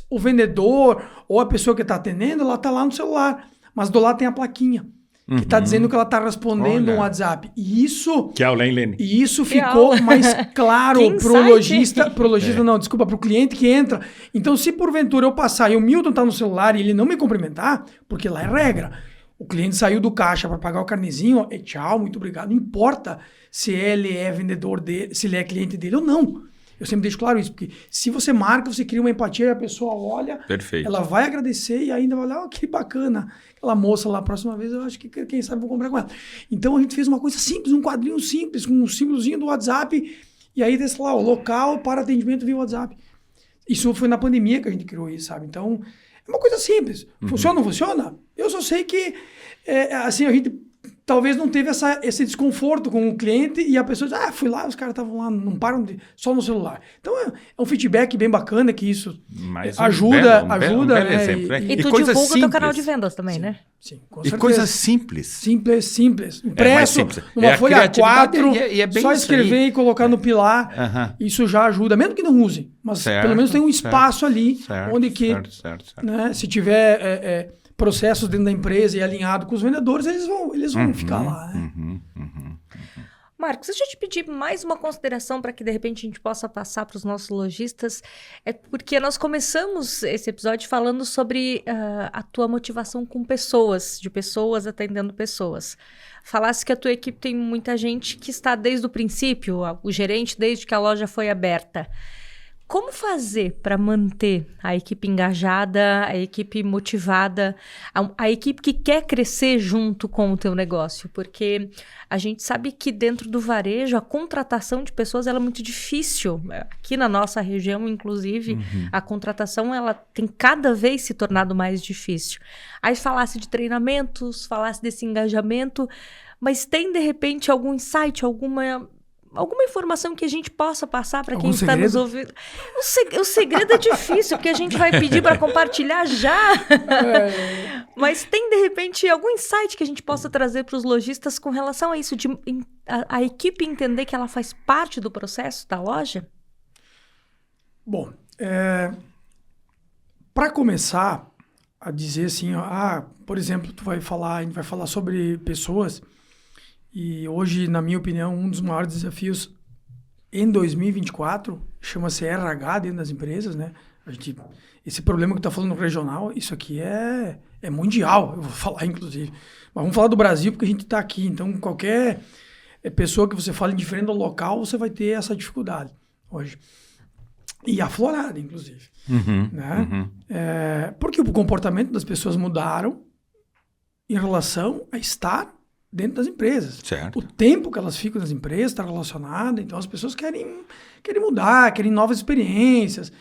o vendedor ou a pessoa que está atendendo, ela está lá no celular. Mas do lado tem a plaquinha. Que está dizendo que ela está respondendo um WhatsApp. E isso... Que aula, hein, Lene? E isso ficou mais claro para o lojista... Para o lojista, não, desculpa, para o cliente que entra. Então, se porventura eu passar e o Milton está no celular e ele não me cumprimentar, porque lá é regra. O cliente saiu do caixa para pagar o carnezinho, tchau, muito obrigado. Não importa se ele é vendedor dele, se ele é cliente dele ou não. Eu sempre deixo claro isso, porque se você marca, você cria uma empatia e a pessoa olha, Perfeito. Ela vai agradecer e ainda vai olhar, que bacana. Aquela moça lá, a próxima vez, eu acho que quem sabe vou comprar com ela. Então a gente fez uma coisa simples, um quadrinho simples, com um símbolozinho do WhatsApp, e aí desse lá, o local para atendimento via WhatsApp. Isso foi na pandemia que a gente criou isso, sabe? Então, é uma coisa simples. Funciona ou não funciona? Eu só sei que, assim, a gente talvez não teve esse desconforto com o cliente e a pessoa diz, fui lá, os caras estavam lá, não param só no celular. Então, é um feedback bem bacana que isso ajuda. E tu divulga o teu canal de vendas também, né? Sim, com certeza. E coisas simples. Simples. Impresso, numa folha A4, só escrever e colocar no pilar. Isso já ajuda, mesmo que não use. Mas pelo menos tem um espaço ali, onde que, né, se tiver... processos dentro da empresa e alinhado com os vendedores, eles vão ficar lá, né? Marcos, deixa eu te pedir mais uma consideração para que, de repente, a gente possa passar para os nossos lojistas. É porque nós começamos esse episódio falando sobre a tua motivação com pessoas, de pessoas atendendo pessoas. Falasse que a tua equipe tem muita gente que está desde o princípio, o gerente desde que a loja foi aberta. Como fazer para manter a equipe engajada, a equipe motivada, a equipe que quer crescer junto com o teu negócio? Porque a gente sabe que dentro do varejo, a contratação de pessoas ela é muito difícil. Aqui na nossa região, inclusive, a contratação ela tem cada vez se tornado mais difícil. Aí falasse de treinamentos, falasse desse engajamento, mas tem, de repente, algum insight, alguma informação que a gente possa passar para quem está nos ouvindo. O segredo é difícil, porque a gente vai pedir para compartilhar já. Mas tem, de repente, algum insight que a gente possa trazer para os lojistas com relação a isso, de a equipe entender que ela faz parte do processo da loja? Bom, para começar a dizer assim, por exemplo, a gente vai falar sobre pessoas. E hoje, na minha opinião, um dos maiores desafios em 2024 chama-se RH dentro das empresas, né? Esse problema que está falando regional, isso aqui é mundial, eu vou falar inclusive. Mas vamos falar do Brasil porque a gente está aqui. Então, qualquer pessoa que você fale diferente do local, você vai ter essa dificuldade hoje. E aflorada, inclusive. Né? Porque o comportamento das pessoas mudaram em relação a estar dentro das empresas. Certo. O tempo que elas ficam nas empresas está relacionado, então as pessoas querem mudar, querem novas experiências.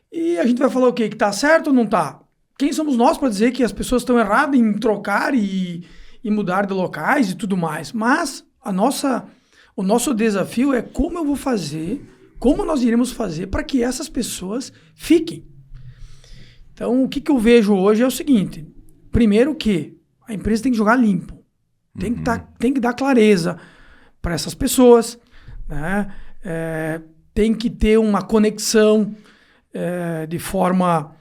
E a gente vai falar o quê? Que está certo ou não está? Quem somos nós para dizer que as pessoas estão erradas em trocar e mudar de locais e tudo mais? Mas o nosso desafio é como eu vou fazer, como nós iremos fazer para que essas pessoas fiquem. Então, o que eu vejo hoje é o seguinte. Primeiro que a empresa tem que jogar limpo. Tem que dar clareza para essas pessoas, né? Tem que ter uma conexão de forma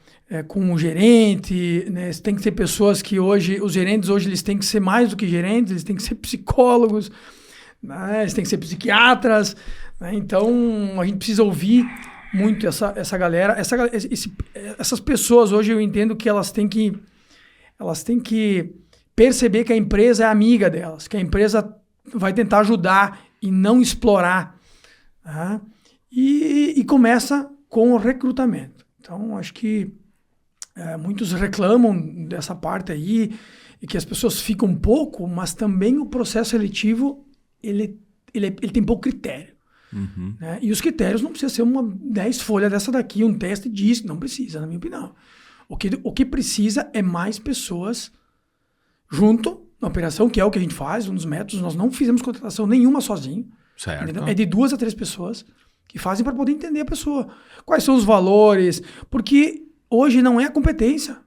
com o gerente, né? Tem que ter pessoas que os gerentes hoje eles têm que ser mais do que gerentes, eles têm que ser psicólogos, né? Eles têm que ser psiquiatras, né? Então a gente precisa ouvir muito essa galera, essas pessoas hoje eu entendo que elas têm que perceber que a empresa é amiga delas, que a empresa vai tentar ajudar e não explorar. Tá? E começa com o recrutamento. Então, acho que muitos reclamam dessa parte aí, e que as pessoas ficam um pouco, mas também o processo seletivo, ele tem pouco critério. Né? E os critérios não precisa ser 10 folhas dessa daqui, um teste disso. Não precisa, na minha opinião. O que precisa é mais pessoas junto na operação, que é o que a gente faz, um dos métodos. Nós não fizemos contratação nenhuma sozinho. Certo. Entendeu? É de 2 a 3 pessoas que fazem para poder entender a pessoa. Quais são os valores? Porque hoje não é a competência.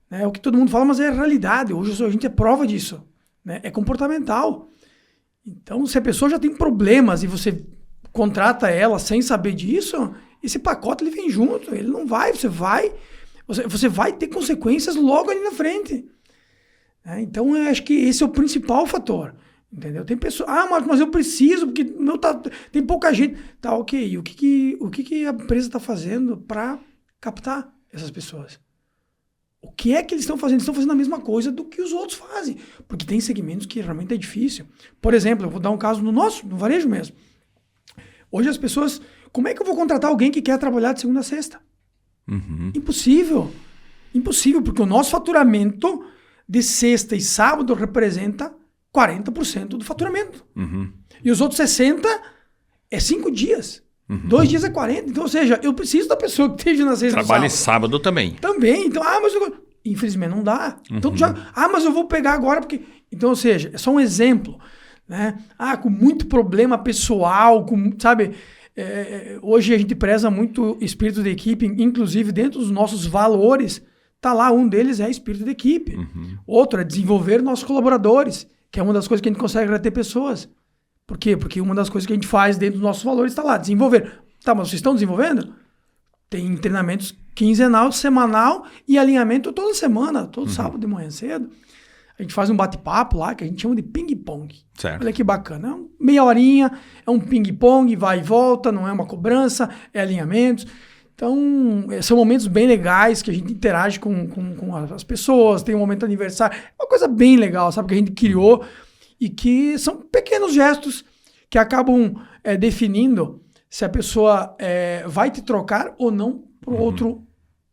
Né? É o que todo mundo fala, mas é a realidade. Hoje a gente é prova disso. Né? É comportamental. Então, se a pessoa já tem problemas e você contrata ela sem saber disso, esse pacote ele vem junto. Ele não vai, você vai ter consequências logo ali na frente. Né? Então, eu acho que esse é o principal fator. Entendeu? Tem pessoas, Marcos, mas eu preciso, porque tem pouca gente. Tá, ok. O que a empresa está fazendo para captar essas pessoas? O que é que eles estão fazendo? Eles estão fazendo a mesma coisa do que os outros fazem. Porque tem segmentos que realmente é difícil. Por exemplo, eu vou dar um caso no varejo mesmo. Hoje as pessoas, como é que eu vou contratar alguém que quer trabalhar de segunda a sexta? Impossível. Impossível, porque o nosso faturamento de sexta e sábado representa 40% do faturamento. E os outros 60% é 5 dias. 2 dias é 40%. Então, ou seja, eu preciso da pessoa que esteja na sexta e Trabalha sábado também. Também. Então, mas infelizmente não dá. Então, mas eu vou pegar agora porque... Então, ou seja, é só um exemplo. Né? Com muito problema pessoal, sabe? Hoje a gente preza muito espírito de equipe, inclusive dentro dos nossos valores, tá lá, um deles é espírito de equipe. Outro é desenvolver nossos colaboradores, que é uma das coisas que a gente consegue reter pessoas. Por quê? Porque uma das coisas que a gente faz dentro dos nossos valores está lá, desenvolver. Tá, mas vocês estão desenvolvendo? Tem treinamentos quinzenal, semanal e alinhamento toda semana, todo sábado de manhã cedo. A gente faz um bate-papo lá, que a gente chama de ping-pong. Certo. Olha que bacana. Meia horinha, é um ping-pong, vai e volta, não é uma cobrança, é alinhamentos. Então, são momentos bem legais que a gente interage com as pessoas, tem um momento aniversário. É uma coisa bem legal, sabe? Que a gente criou e que são pequenos gestos que acabam definindo se a pessoa vai te trocar ou não por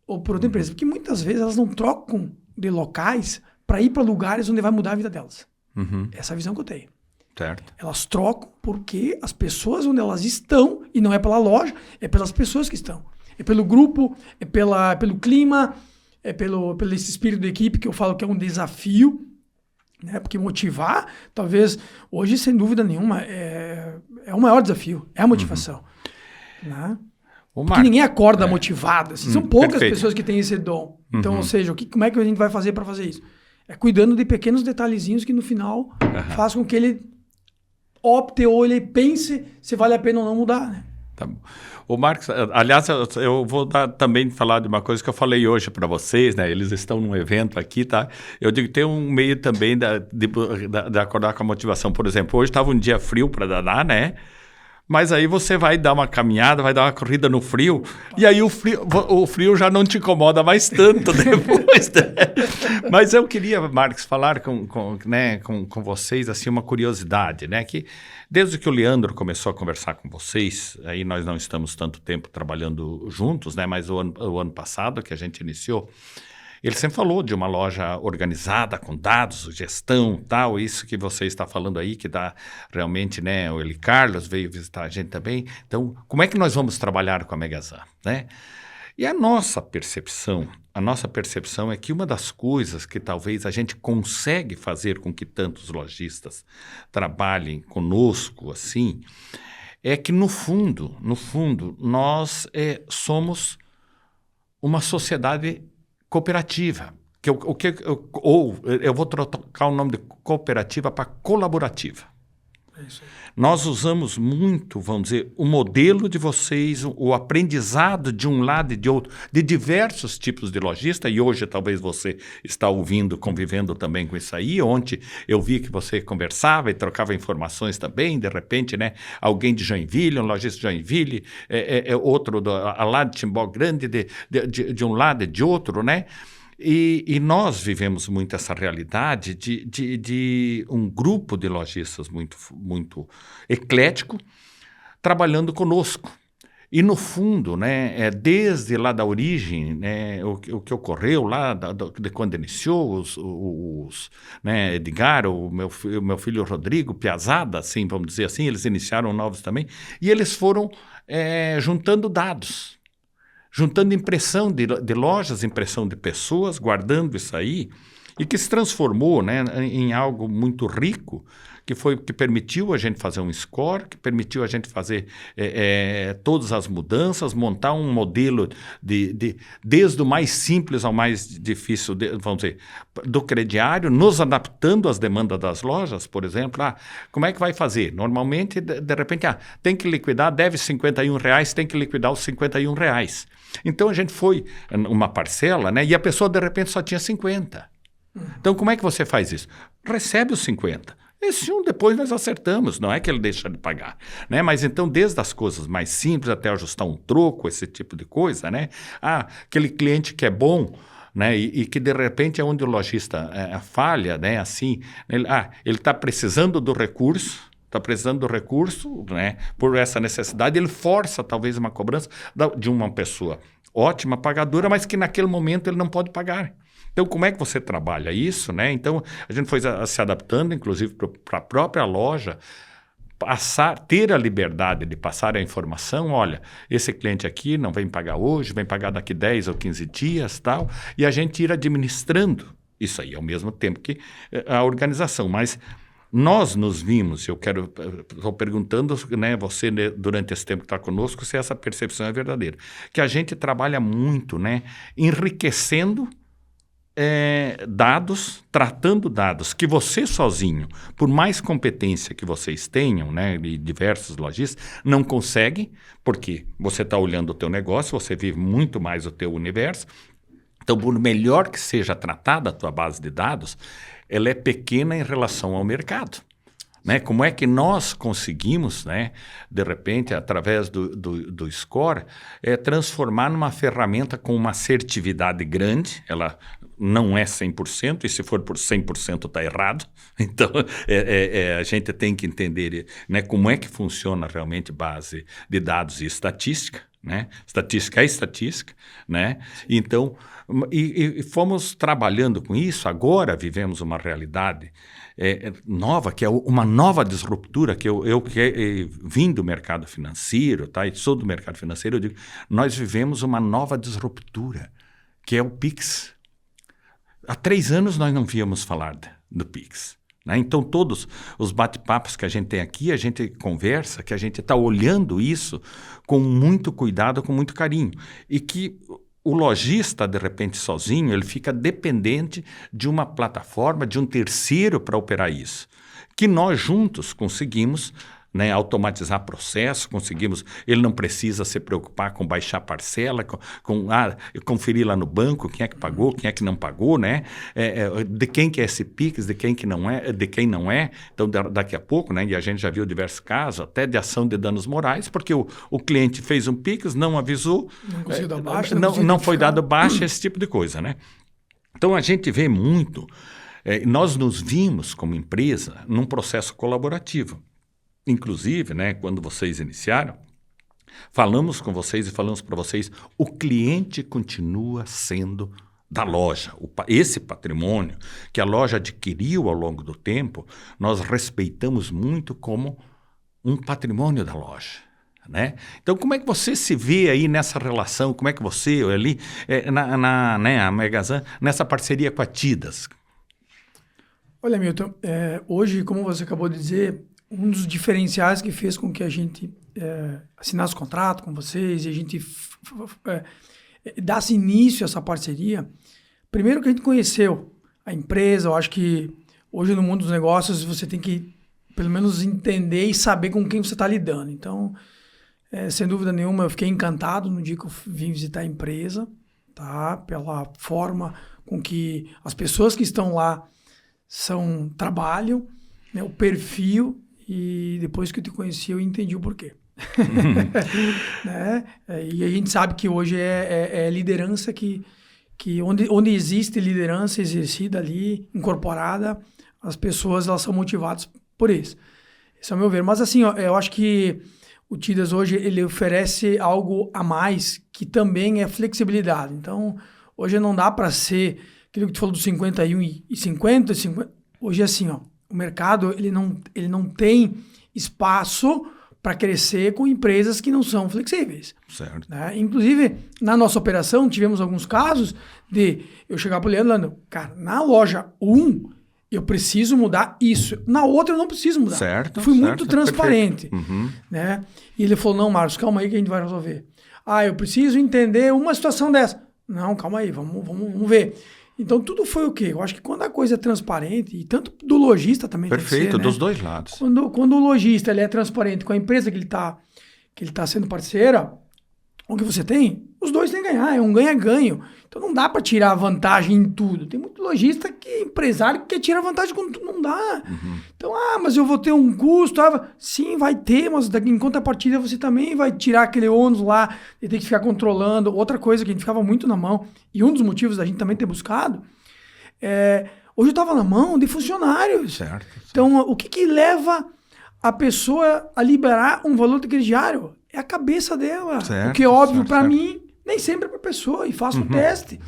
outra empresa. Porque muitas vezes elas não trocam de locais para ir para lugares onde vai mudar a vida delas. Essa é a visão que eu tenho. Certo. Elas trocam porque as pessoas onde elas estão, e não é pela loja, é pelas pessoas que estão. É pelo grupo, é pelo clima, é pelo esse espírito de equipe que eu falo que é um desafio, né? Porque motivar, talvez, hoje, sem dúvida nenhuma, é o maior desafio, é a motivação. Né? Porque ninguém acorda motivado. Assim, são poucas pessoas que têm esse dom. Então, ou seja, como é que a gente vai fazer para fazer isso? É cuidando de pequenos detalhezinhos que no final faz com que ele opte ou ele pense se vale a pena ou não mudar, né? Tá bom. O Marcos, aliás, eu vou também falar de uma coisa que eu falei hoje para vocês, né? Eles estão num evento aqui, tá? Eu digo que tem um meio também de acordar com a motivação. Por exemplo, hoje estava um dia frio para danar, né? Mas aí você vai dar uma caminhada, vai dar uma corrida no frio, e aí o frio já não te incomoda mais tanto depois. Né? Mas eu queria, Marcos, falar com vocês assim, uma curiosidade, né? Que desde que o Leandro começou a conversar com vocês, aí nós não estamos tanto tempo trabalhando juntos, né? Mas o ano passado que a gente iniciou, ele sempre falou de uma loja organizada, com dados, gestão, tal, isso que você está falando aí, que dá realmente, né? O Eli Carlos veio visitar a gente também. Então, como é que nós vamos trabalhar com a Megazan, né? E a nossa percepção é que uma das coisas que talvez a gente consegue fazer com que tantos lojistas trabalhem conosco assim, é que no fundo, nós somos uma sociedade cooperativa, eu vou trocar o nome de cooperativa para colaborativa. É isso aí. Nós usamos muito, vamos dizer, o modelo de vocês, o aprendizado de um lado e de outro, de diversos tipos de lojista, e hoje talvez você está ouvindo, convivendo também com isso aí. Ontem eu vi que você conversava e trocava informações também, de repente, né? Alguém de Joinville, um lojista de Joinville, outro lá de Timbó Grande, de um lado e de outro, né? E nós vivemos muito essa realidade de um grupo de lojistas muito eclético trabalhando conosco. E, no fundo, né, desde lá da origem, né, o que ocorreu lá, de quando iniciou né, Edgar, o meu filho Rodrigo, Piazada, assim, vamos dizer assim, eles iniciaram novos também, e eles foram juntando dados, juntando impressão de lojas, impressão de pessoas, guardando isso aí, e que se transformou, né, em algo muito rico, que permitiu a gente fazer um score, que permitiu a gente fazer todas as mudanças, montar um modelo desde o mais simples ao mais difícil, vamos dizer, do crediário, nos adaptando às demandas das lojas, por exemplo. Como é que vai fazer? Normalmente, de repente, tem que liquidar, deve R$51, tem que liquidar os R$51. Então, a gente foi uma parcela, né, e a pessoa, de repente, só tinha 50. Então, como é que você faz isso? Recebe os 50. Esse depois nós acertamos, não é que ele deixa de pagar, né? Mas então, desde as coisas mais simples até ajustar um troco, esse tipo de coisa, né? Aquele cliente que é bom, né? E que de repente é onde o lojista falha, né? Assim, ele está precisando do recurso, né? Por essa necessidade, ele força talvez uma cobrança de uma pessoa ótima pagadora, mas que naquele momento ele não pode pagar. Então, como é que você trabalha isso, né? Então, a gente foi se adaptando, inclusive, para a própria loja, ter a liberdade de passar a informação, olha, esse cliente aqui não vem pagar hoje, vem pagar daqui 10 ou 15 dias, tal, e a gente ir administrando isso aí, ao mesmo tempo que a organização. Mas nós nos vimos, estou perguntando, né, você, né, durante esse tempo que está conosco, se essa percepção é verdadeira, que a gente trabalha muito, né, enriquecendo dados, tratando dados que você sozinho, por mais competência que vocês tenham, né, de diversos lojistas, não consegue, porque você está olhando o teu negócio, você vive muito mais o teu universo. Então, por melhor que seja tratada a tua base de dados, ela é pequena em relação ao mercado. Né? Como é que nós conseguimos, né, de repente, através do score, transformar numa ferramenta com uma assertividade grande? Ela não é 100%, e se for por 100% está errado. Então, a gente tem que entender, né, como é que funciona realmente base de dados e estatística. Né? Estatística é estatística, né? Então, e fomos trabalhando com isso. Agora vivemos uma realidade nova, que é uma nova disruptura, que eu vim do mercado financeiro, tá? E sou do mercado financeiro, eu digo, nós vivemos uma nova disruptura, que é o Pix. Há 3 anos nós não víamos falar do Pix. Né? Então, todos os bate-papos que a gente tem aqui, a gente conversa, que a gente está olhando isso com muito cuidado, com muito carinho. E que o lojista, de repente, sozinho, ele fica dependente de uma plataforma, de um terceiro para operar isso. Que nós juntos conseguimos, né, automatizar processo, ele não precisa se preocupar com baixar parcela, conferir lá no banco quem é que pagou, quem é que não pagou, né? De quem que é esse Pix, de quem não é. Então, daqui a pouco, né, e a gente já viu diversos casos, até de ação de danos morais, porque o cliente fez um Pix, não avisou, não foi dado baixa, esse tipo de coisa, né? Então, a gente vê muito, nós nos vimos como empresa num processo colaborativo. Inclusive, né, quando vocês iniciaram, falamos com vocês e falamos para vocês, o cliente continua sendo da loja. Esse patrimônio que a loja adquiriu ao longo do tempo, nós respeitamos muito como um patrimônio da loja. Né? Então, como é que você se vê aí nessa relação? Como é que você, ali, a Megazan, nessa parceria com a Tidas? Olha, Milton, hoje, como você acabou de dizer, um dos diferenciais que fez com que a gente assinasse contrato com vocês e a gente dasse início a essa parceria, primeiro que a gente conheceu a empresa. Eu acho que hoje no mundo dos negócios você tem que pelo menos entender e saber com quem você está lidando. Então, sem dúvida nenhuma, eu fiquei encantado no dia que eu vim visitar a empresa, tá? Pela forma com que as pessoas que estão lá trabalham, né? O perfil. E depois que eu te conheci, eu entendi o porquê. Né? E a gente sabe que hoje é liderança que onde existe liderança exercida ali, incorporada, as pessoas elas são motivadas por isso. Esse é o meu ver. Mas assim, eu acho que o TIDAS hoje ele oferece algo a mais, que também é flexibilidade. Então, hoje não dá para ser aquilo que tu falou dos 51 e 50. Hoje é assim, ó, o mercado ele não tem espaço para crescer com empresas que não são flexíveis. Certo. Né? Inclusive, na nossa operação, tivemos alguns casos de eu chegar para o Leandro, cara, na loja 1, eu preciso mudar isso. Na outra, eu não preciso mudar. Certo. Eu fui muito transparente. Uhum. Né? E ele falou, não, Marcos, calma aí que a gente vai resolver. Eu preciso entender uma situação dessa. Não, calma aí, vamos ver. Então, tudo foi o quê? Eu acho que quando a coisa é transparente, e tanto do lojista também Perfeito, ser, né? dos dois lados. Quando o lojista ele é transparente com a empresa que ele tá sendo parceira, o que você tem, os dois têm que ganhar, é um ganha-ganho. Então, não dá para tirar vantagem em tudo. Tem muito lojista empresário que quer tirar vantagem quando tudo não dá. Uhum. Então, mas eu vou ter um custo. Sim, vai ter, mas em contrapartida você também vai tirar aquele ônus lá e ter que ficar controlando. Outra coisa que a gente ficava muito na mão, e um dos motivos da gente também ter buscado, hoje eu estava na mão de funcionários. Certo. Então, o que leva a pessoa a liberar um valor de crediário? É a cabeça dela. Certo, o que é óbvio para certo. mim, nem sempre é para a pessoa. E faço um teste.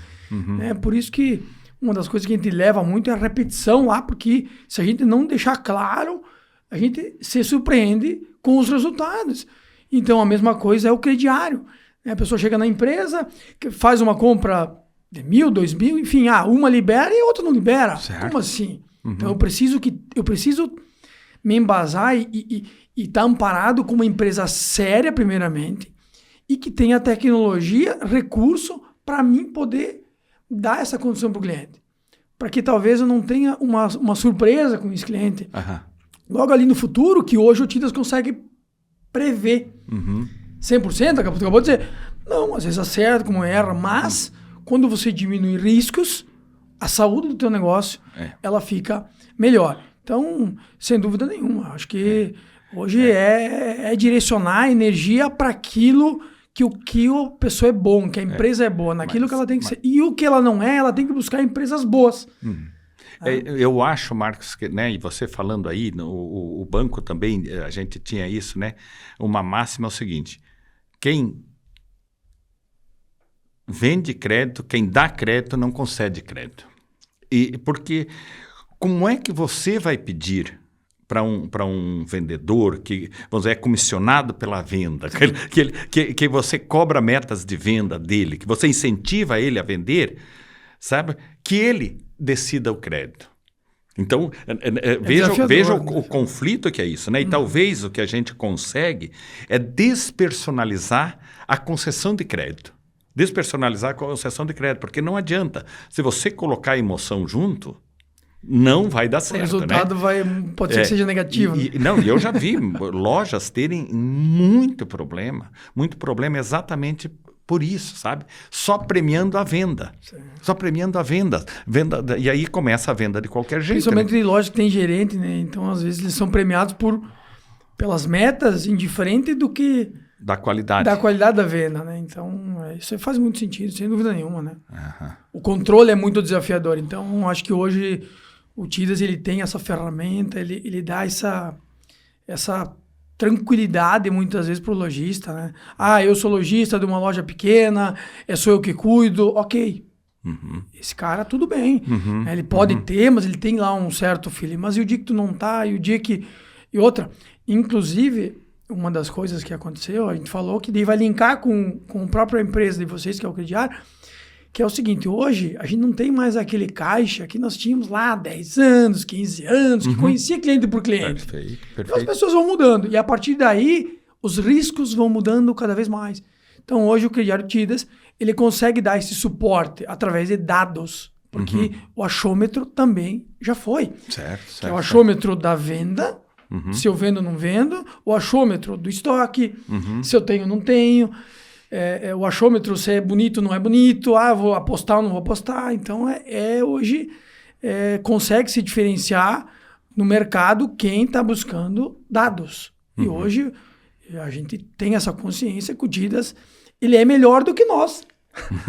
Por isso que uma das coisas que a gente leva muito é a repetição lá, porque se a gente não deixar claro, a gente se surpreende com os resultados. Então, a mesma coisa é o crediário. A pessoa chega na empresa, faz uma compra de 1.000, 2.000, enfim, uma libera e a outra não libera. Certo. Como assim? Então, eu preciso me embasar e estar amparado com uma empresa séria, primeiramente, e que tenha tecnologia, recurso, para mim poder dar essa condição para o cliente. Para que talvez eu não tenha uma surpresa com esse cliente. Uhum. Logo ali no futuro, que hoje o TIDAS consegue prever. 100%, acabou de dizer. Não, às vezes acerta, como erra, mas quando você diminui riscos, a saúde do teu negócio, ela fica melhor. Então, sem dúvida nenhuma, acho que hoje é direcionar a energia para aquilo que a pessoa é bom, que a empresa é boa, naquilo que ela tem que ser. E o que ela não é, ela tem que buscar empresas boas. Eu acho, Marcos, que, né, e você falando aí, o banco também, a gente tinha isso, né? Uma máxima é o seguinte: quem vende crédito, quem dá crédito, não concede crédito. E porque como é que você vai pedir para um vendedor que, vamos dizer, é comissionado pela venda, que você cobra metas de venda dele, que você incentiva ele a vender, sabe? Que ele decida o crédito. Então, veja o conflito que é isso, né? E talvez o que a gente consegue é despersonalizar a concessão de crédito. Despersonalizar a concessão de crédito, porque não adianta. Se você colocar emoção junto, não vai dar certo. O resultado pode ser que seja negativo. E eu já vi lojas terem muito problema exatamente por isso, sabe? Só premiando a venda. Sim. Só premiando a venda. E aí começa a venda de qualquer jeito. Principalmente em loja que tem gerente, né? Então, às vezes, eles são premiados pelas metas, indiferente do que... Da qualidade. Da qualidade da venda, né? Então, isso faz muito sentido, sem dúvida nenhuma, né? Uhum. O controle é muito desafiador. Então, acho que hoje o TIDAS, ele tem essa ferramenta, ele dá essa tranquilidade muitas vezes para o lojista, né? Eu sou lojista de uma loja pequena, sou eu que cuido, ok. Esse cara, tudo bem. Ele pode ter, mas ele tem lá um certo feeling. Mas e o dia que tu não tá? E o dia que... E outra, inclusive, uma das coisas que aconteceu, a gente falou que daí vai linkar com a própria empresa de vocês, que é o crediário, que é o seguinte: hoje a gente não tem mais aquele caixa que nós tínhamos lá há 10 anos, 15 anos, que conhecia cliente por cliente. Perfeito. Então as pessoas vão mudando. E a partir daí, os riscos vão mudando cada vez mais. Então hoje o crediário TIDAS, ele consegue dar esse suporte através de dados. Porque o achômetro também já foi. Certo. Que é o achômetro da venda, se eu vendo ou não vendo. O achômetro do estoque, se eu tenho ou não tenho. O achômetro se é bonito ou não é bonito, vou apostar ou não vou apostar. Então, hoje consegue se diferenciar no mercado quem está buscando dados. E hoje a gente tem essa consciência que o TIDAS ele é melhor do que nós.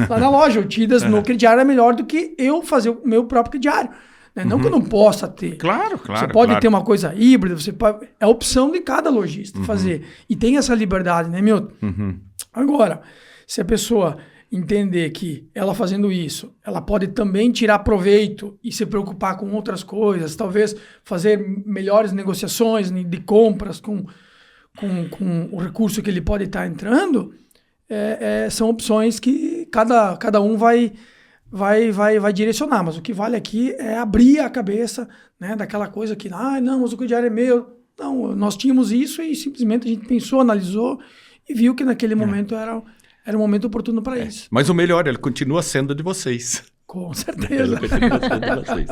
Lá na loja, o TIDAS no crediário é melhor do que eu fazer o meu próprio crediário. Né? Não que eu não possa ter. Claro. Você pode ter uma coisa híbrida, é a opção de cada lojista fazer. E tem essa liberdade, né, Milton? Agora, se a pessoa entender que ela fazendo isso, ela pode também tirar proveito e se preocupar com outras coisas, talvez fazer melhores negociações de compras com o recurso que ele pode estar entrando, são opções que cada um vai direcionar, mas o que vale aqui é abrir a cabeça, né, daquela coisa que, não, mas o crediário é meu. Não, nós tínhamos isso e simplesmente a gente pensou, analisou e viu que naquele momento era o momento oportuno para isso. Mas o melhor, ele continua sendo de vocês. Com certeza. Ele continua sendo de vocês.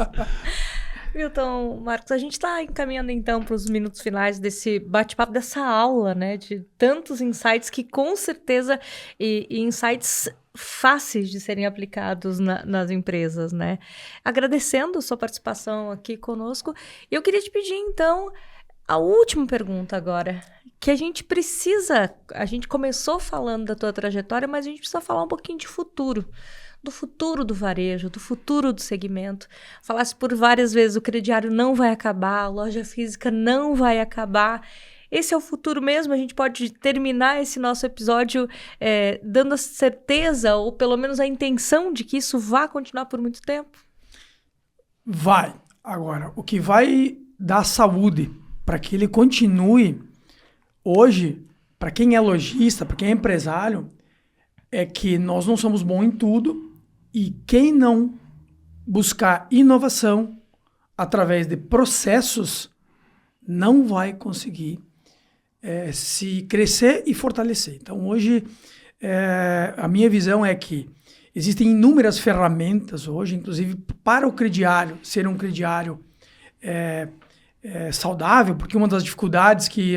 Milton, Marcos, a gente está encaminhando então para os minutos finais desse bate-papo, dessa aula, né, de tantos insights que com certeza, e insights fáceis de serem aplicados nas empresas, né? Agradecendo a sua participação aqui conosco, eu queria te pedir então a última pergunta agora, que a gente começou falando da tua trajetória, mas a gente precisa falar um pouquinho de futuro. Do futuro do varejo, do futuro do segmento. Falasse por várias vezes, o crediário não vai acabar, a loja física não vai acabar. Esse é o futuro mesmo? A gente pode terminar esse nosso episódio dando a certeza, ou pelo menos a intenção de que isso vá continuar por muito tempo? Vai. Agora, o que vai dar saúde para que ele continue hoje, para quem é lojista, para quem é empresário, é que nós não somos bons em tudo. E quem não buscar inovação através de processos não vai conseguir se crescer e fortalecer. Então, hoje, a minha visão é que existem inúmeras ferramentas hoje, inclusive para o crediário ser um crediário saudável, porque uma das dificuldades que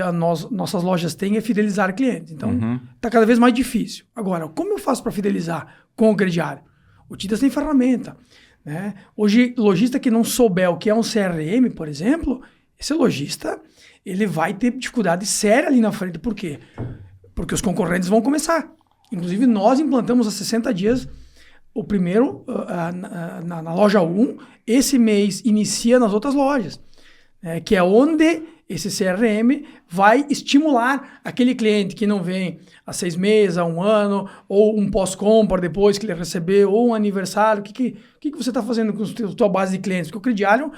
nossas lojas têm é fidelizar clientes. Então, está cada vez mais difícil. Agora, como eu faço para fidelizar com o crediário? O Tidas tem ferramenta, né? Hoje, lojista que não souber o que é um CRM, por exemplo, esse lojista ele vai ter dificuldade séria ali na frente. Por quê? Porque os concorrentes vão começar. Inclusive, nós implantamos há 60 dias o primeiro na loja 1. Esse mês inicia nas outras lojas, que é onde esse CRM vai estimular aquele cliente que não vem há 6 meses, há 1 ano, ou um pós-compra depois que ele recebeu, ou um aniversário. O que você está fazendo com a tua base de clientes? Porque o crediário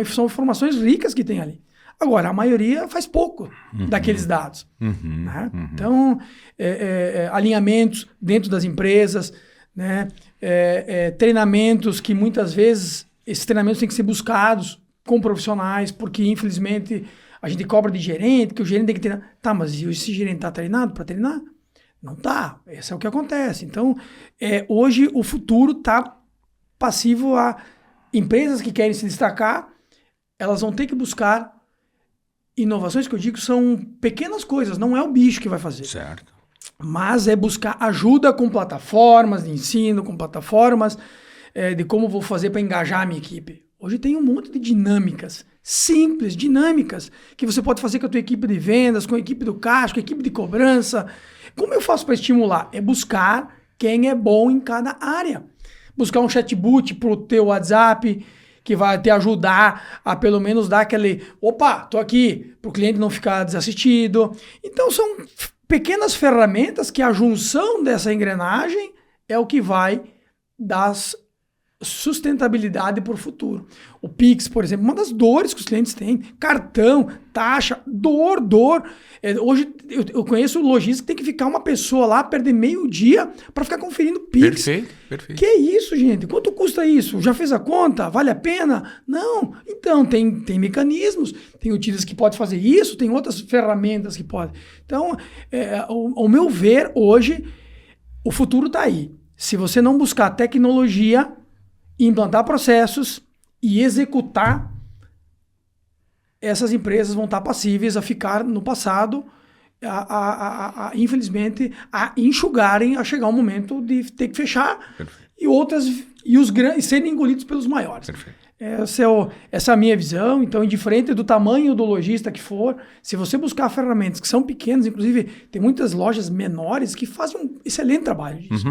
são informações ricas que tem ali. Agora, a maioria faz pouco daqueles dados. Né? Então, alinhamentos dentro das empresas, né? Treinamentos que muitas vezes, esses treinamentos têm que ser buscados com profissionais, porque infelizmente a gente cobra de gerente, que o gerente tem que treinar. Tá, mas e esse gerente está treinado para treinar? Não tá. Esse é o que acontece. Então, hoje o futuro está passivo a empresas que querem se destacar, elas vão ter que buscar inovações, que eu digo são pequenas coisas, não é o bicho que vai fazer. Certo. Mas é buscar ajuda com plataformas de ensino, com plataformas de como vou fazer para engajar a minha equipe. Hoje tem um monte de dinâmicas, simples, dinâmicas, que você pode fazer com a tua equipe de vendas, com a equipe do caixa, com a equipe de cobrança. Como eu faço para estimular? É buscar quem é bom em cada área. Buscar um chatbot para o teu WhatsApp, que vai te ajudar a pelo menos dar aquele, opa, tô aqui, para o cliente não ficar desassistido. Então são pequenas ferramentas que a junção dessa engrenagem é o que vai dar sustentabilidade para o futuro. O Pix, por exemplo, uma das dores que os clientes têm, cartão, taxa, dor. Hoje eu conheço lojista que tem que ficar uma pessoa lá, perder meio dia para ficar conferindo Pix. Perfeito. Que é isso, gente? Quanto custa isso? Já fez a conta? Vale a pena? Não. Então, tem mecanismos, tem utilidades que pode fazer isso, tem outras ferramentas que podem. Então, ao meu ver, hoje, o futuro está aí. Se você não buscar tecnologia, implantar processos e executar, essas empresas vão estar passíveis a ficar no passado, infelizmente, a enxugarem, a chegar um momento de ter que fechar. Perfeito. E outras, e os grandes serem engolidos pelos maiores. Essa é a minha visão. Então, indiferente do tamanho do lojista que for, se você buscar ferramentas que são pequenas, inclusive tem muitas lojas menores que fazem um excelente trabalho disso.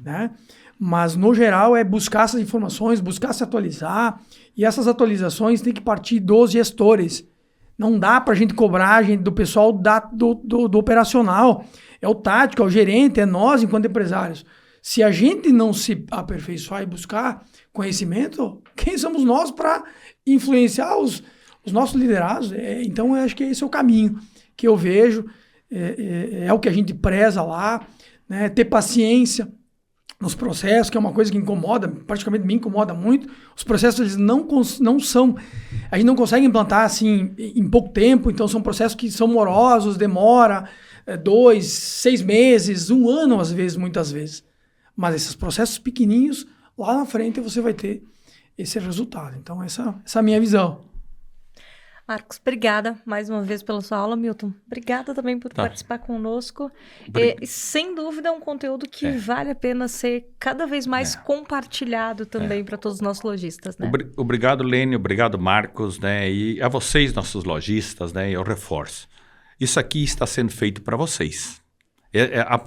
Né? Mas, no geral, é buscar essas informações, buscar se atualizar. E essas atualizações têm que partir dos gestores. Não dá para a gente cobrar do pessoal do operacional. É o tático, é o gerente, é nós enquanto empresários. Se a gente não se aperfeiçoar e buscar conhecimento, quem somos nós para influenciar os nossos liderados? Então, eu acho que esse é o caminho que eu vejo, é o que a gente preza lá, né? Ter paciência nos processos, que é uma coisa que incomoda, praticamente me incomoda muito. Os processos, eles não são... A gente não consegue implantar assim em pouco tempo, então são processos que são morosos, demora 2, 6 meses, 1 ano, às vezes, muitas vezes. Mas esses processos pequenininhos, lá na frente você vai ter esse resultado. Então, essa é a minha visão. Marcos, obrigada mais uma vez pela sua aula, Milton. Obrigada também por participar conosco. Sem dúvida é um conteúdo que vale a pena ser cada vez mais compartilhado também para todos os nossos lojistas. Né? Obrigado, Lene. Obrigado, Marcos. Né? E a vocês, nossos lojistas, né? Eu reforço. Isso aqui está sendo feito para vocês.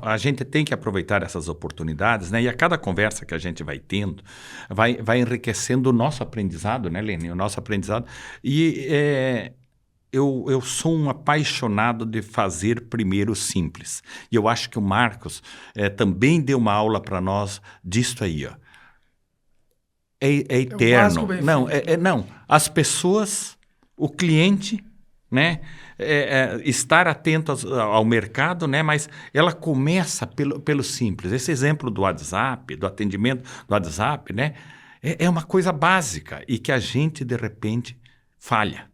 A gente tem que aproveitar essas oportunidades, né? E a cada conversa que a gente vai tendo, vai enriquecendo o nosso aprendizado, né, Lene? O nosso aprendizado. E eu sou um apaixonado de fazer primeiro simples. E eu acho que o Marcos também deu uma aula para nós disso aí, ó. É eterno. Não, as pessoas, o cliente, né? Estar atento ao mercado, né? Mas ela começa pelo simples. Esse exemplo do WhatsApp, do atendimento do WhatsApp, né? É uma coisa básica e que a gente, de repente, falha.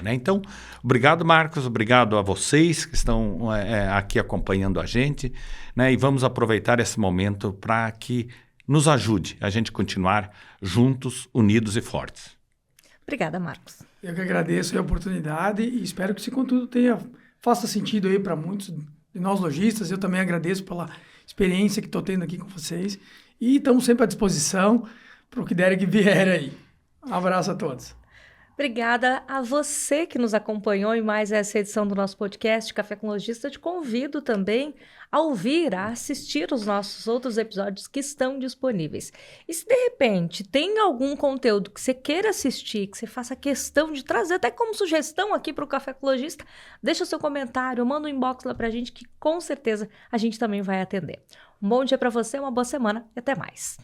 Né? Então, obrigado, Marcos. Obrigado a vocês que estão aqui acompanhando a gente, né? E vamos aproveitar esse momento para que nos ajude a gente continuar juntos, unidos e fortes. Obrigada, Marcos. Eu que agradeço a oportunidade e espero que esse conteúdo faça sentido aí para muitos de nós lojistas. Eu também agradeço pela experiência que estou tendo aqui com vocês e estamos sempre à disposição para o que der que vier aí. Um abraço a todos. Obrigada a você que nos acompanhou em mais essa edição do nosso podcast Café com Lojista. Te convido também a ouvir, a assistir os nossos outros episódios que estão disponíveis. E se de repente tem algum conteúdo que você queira assistir, que você faça questão de trazer até como sugestão aqui para o Café com Lojista, deixa o seu comentário, manda um inbox lá para a gente que com certeza a gente também vai atender. Um bom dia para você, uma boa semana e até mais.